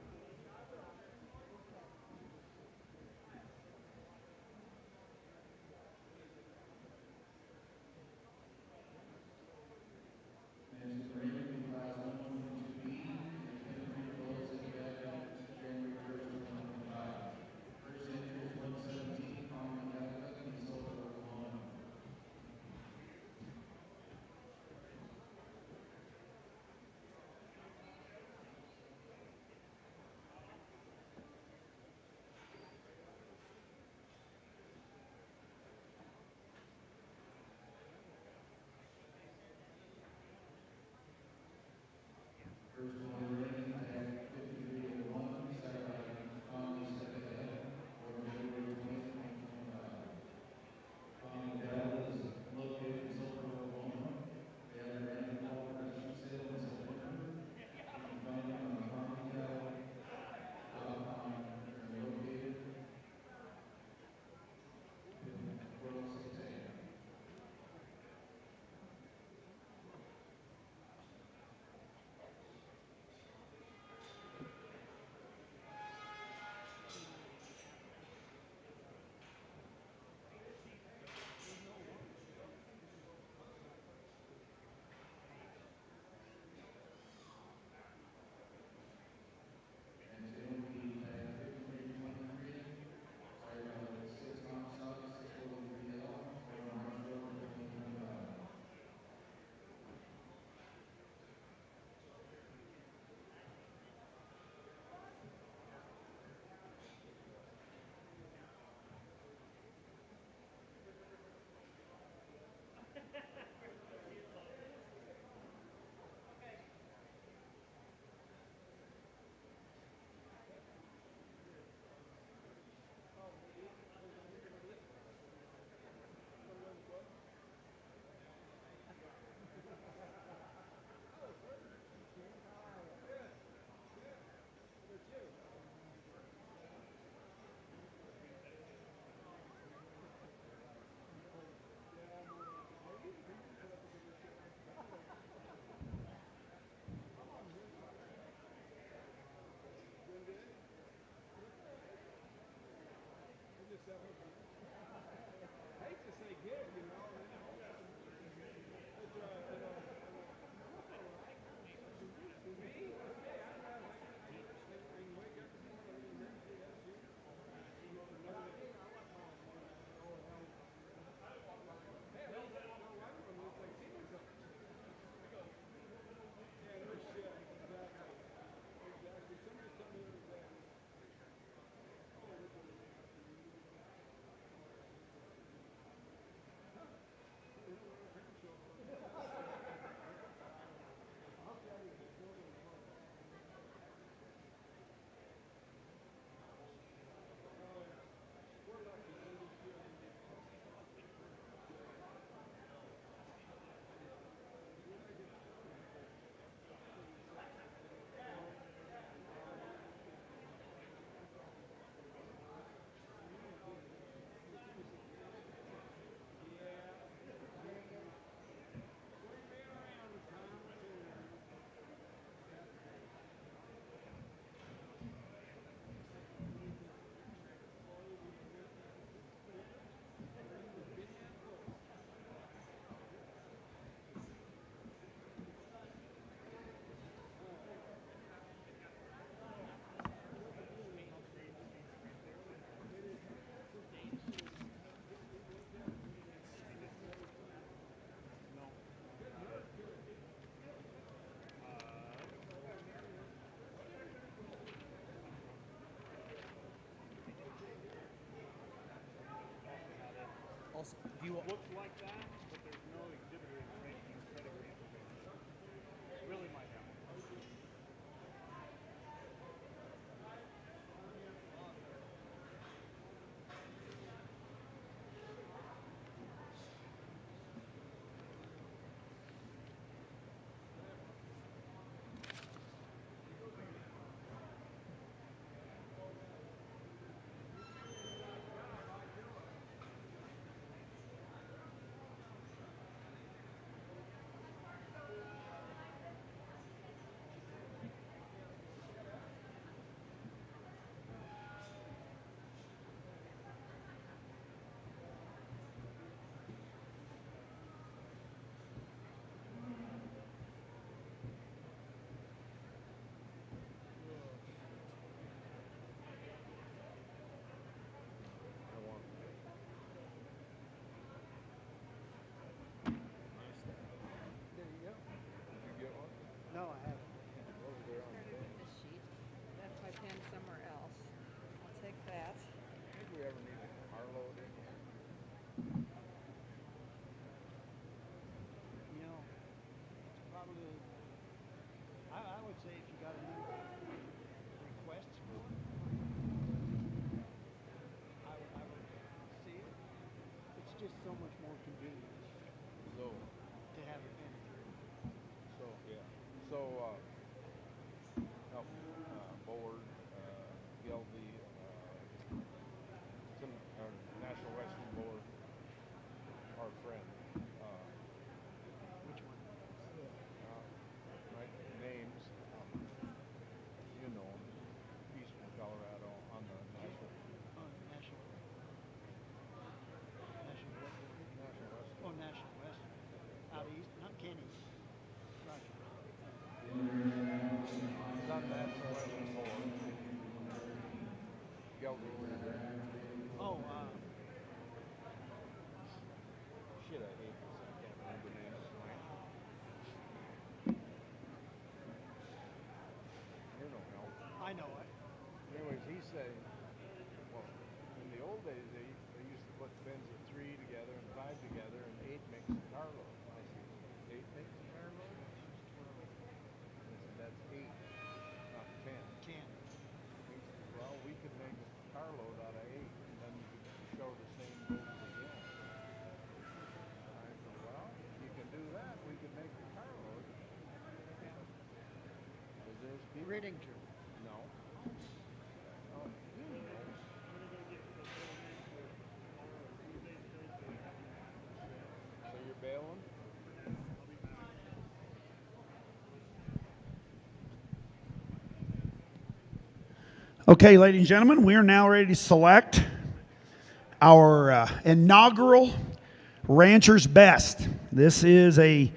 Next is Raymond in Class 122B, and pin printed bullets in effective January 1st, 2025. First entry is 117, Common Catholic in Sulphur, Oklahoma. First one is Raymond, tag 5301, satellite Conley step ahead, born February 20th, 2025. Common Cattle is located in Sulphur, Oklahoma. They had a random fall production sale in September. You can find them on commonycattle.com, where they're located. Pin 406A. And Timothy tag 5323. Sorry about that. 6 Comstock 643L, born March 4th of 2025. Also, do you looks like that, but there's no exhibitor in training or pedigree information. Really might have one. I know it. Anyways, he's saying, well, in the old days, they used to put pens of 3 together and 5 together, and 8 makes a carload. I said, 8 makes a carload? And I said, that's 8, not 10. 10. He says, well, we could make a carload out of 8, and then you could show the same moves again. I said, well, if you can do that, we can make a carload. Because there's people. Riddington. No. Oh, he knows. So you're bailing? Okay, ladies and gentlemen, we are now ready to select our inaugural Rancher's Best. This is a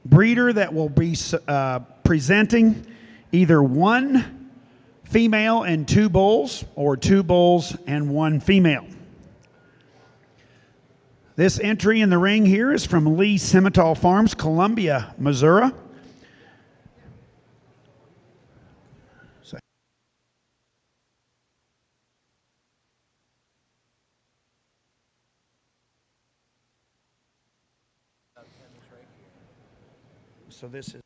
breeder that will be presenting either 1 female and 2 bulls, or 2 bulls and 1 female. This entry in the ring here is from Lee Simmental Farms, Columbia, Missouri. So this is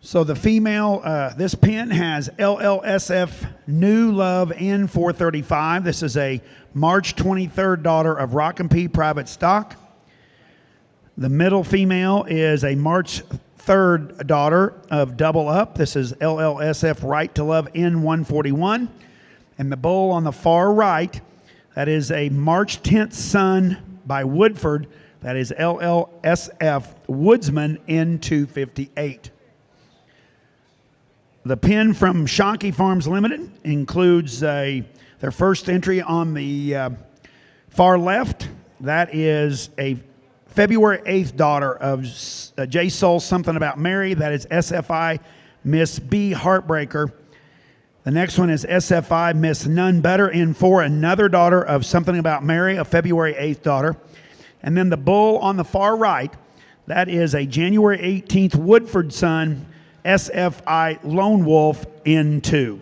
so the female, this pen has LLSF New Love N435. This is a March 23rd daughter of Rock and P private stock. The middle female is a March 3rd daughter of Double Up. This is LLSF Right to Love N141. And the bull on the far right, that is a March 10th son by Woodford. That is LLSF Woodsman N258. The pen from Shonkey Farms Limited includes their first entry on the far left. That is a February 8th daughter of J. Soul Something About Mary. That is SFI Miss B. Heartbreaker. The next one is SFI Miss None Better N4, another daughter of Something About Mary, a February 8th daughter. And then the bull on the far right, that is a January 18th Woodford son, SFI Lone Wolf N2.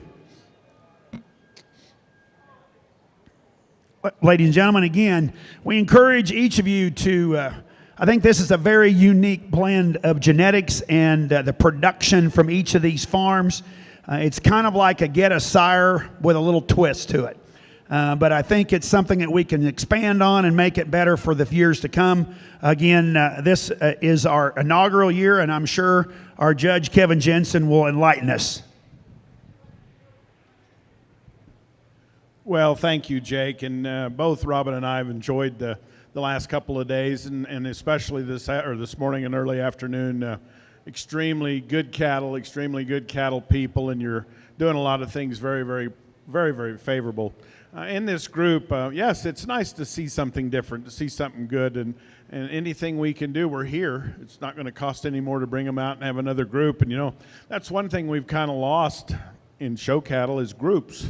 Ladies and gentlemen, again, we encourage each of you to, I think this is a very unique blend of genetics and the production from each of these farms. It's kind of like a get a sire with a little twist to it. But I think it's something that we can expand on and make it better for the years to come. Again, this is our inaugural year, and I'm sure our judge, Kevin Jensen, will enlighten us. Well, thank you, Jake. And both Robin and I have enjoyed the last couple of days, and especially this morning and early afternoon. Extremely good cattle people, and you're doing a lot of things very, very, very, very favorable. In this group, yes, it's nice to see something different, to see something good, and anything we can do, we're here. It's not going to cost any more to bring them out and have another group. And, you know, that's one thing we've kind of lost in show cattle is groups.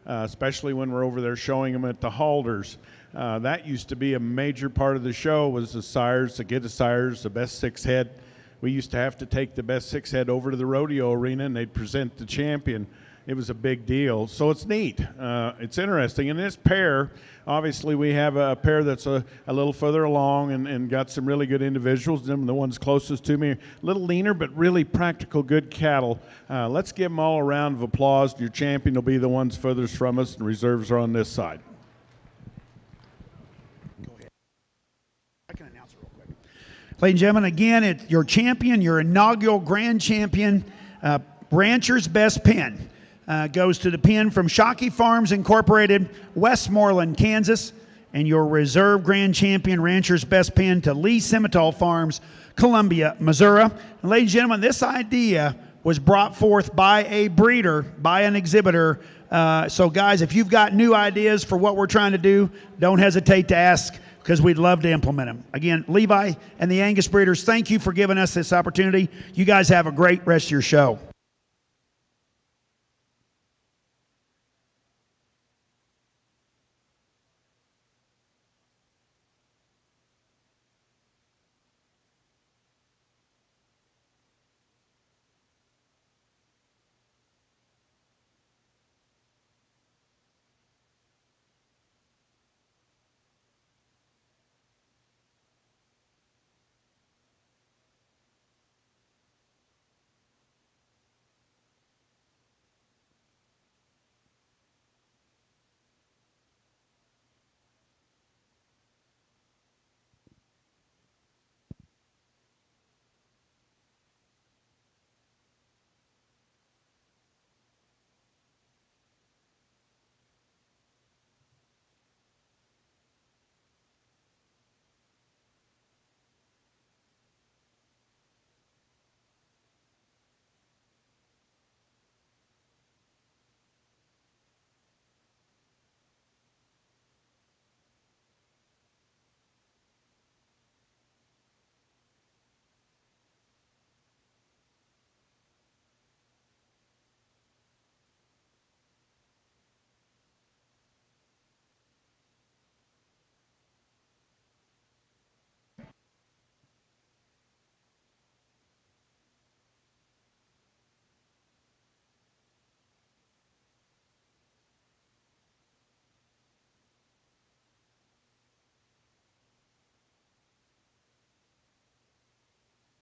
Especially when we're over there showing them at the halters. That used to be a major part of the show, was the sires, the get sires, the best 6 head. We used to have to take the best 6 head over to the rodeo arena, and they'd present the champion. It was a big deal. So it's neat. It's interesting. In this pair, obviously we have a pair that's a little further along and got some really good individuals. Them the ones closest to me, a little leaner but really practical, good cattle. Let's give them all a round of applause. Your champion will be the ones furthest from us, and reserves are on this side. Go ahead. I can announce it real quick. Ladies and gentlemen, again, it's your champion, your inaugural grand champion, Rancher's Best Pen. Goes to the pen from Shockey Farms Incorporated, Westmoreland, Kansas, and your reserve grand champion, Rancher's Best Pen, to Lee Simmental Farms, Columbia, Missouri. And ladies and gentlemen, this idea was brought forth by a breeder, by an exhibitor. So guys, if you've got new ideas for what we're trying to do, don't hesitate to ask, because we'd love to implement them. Again, Levi and the Angus breeders, thank you for giving us this opportunity. You guys have a great rest of your show.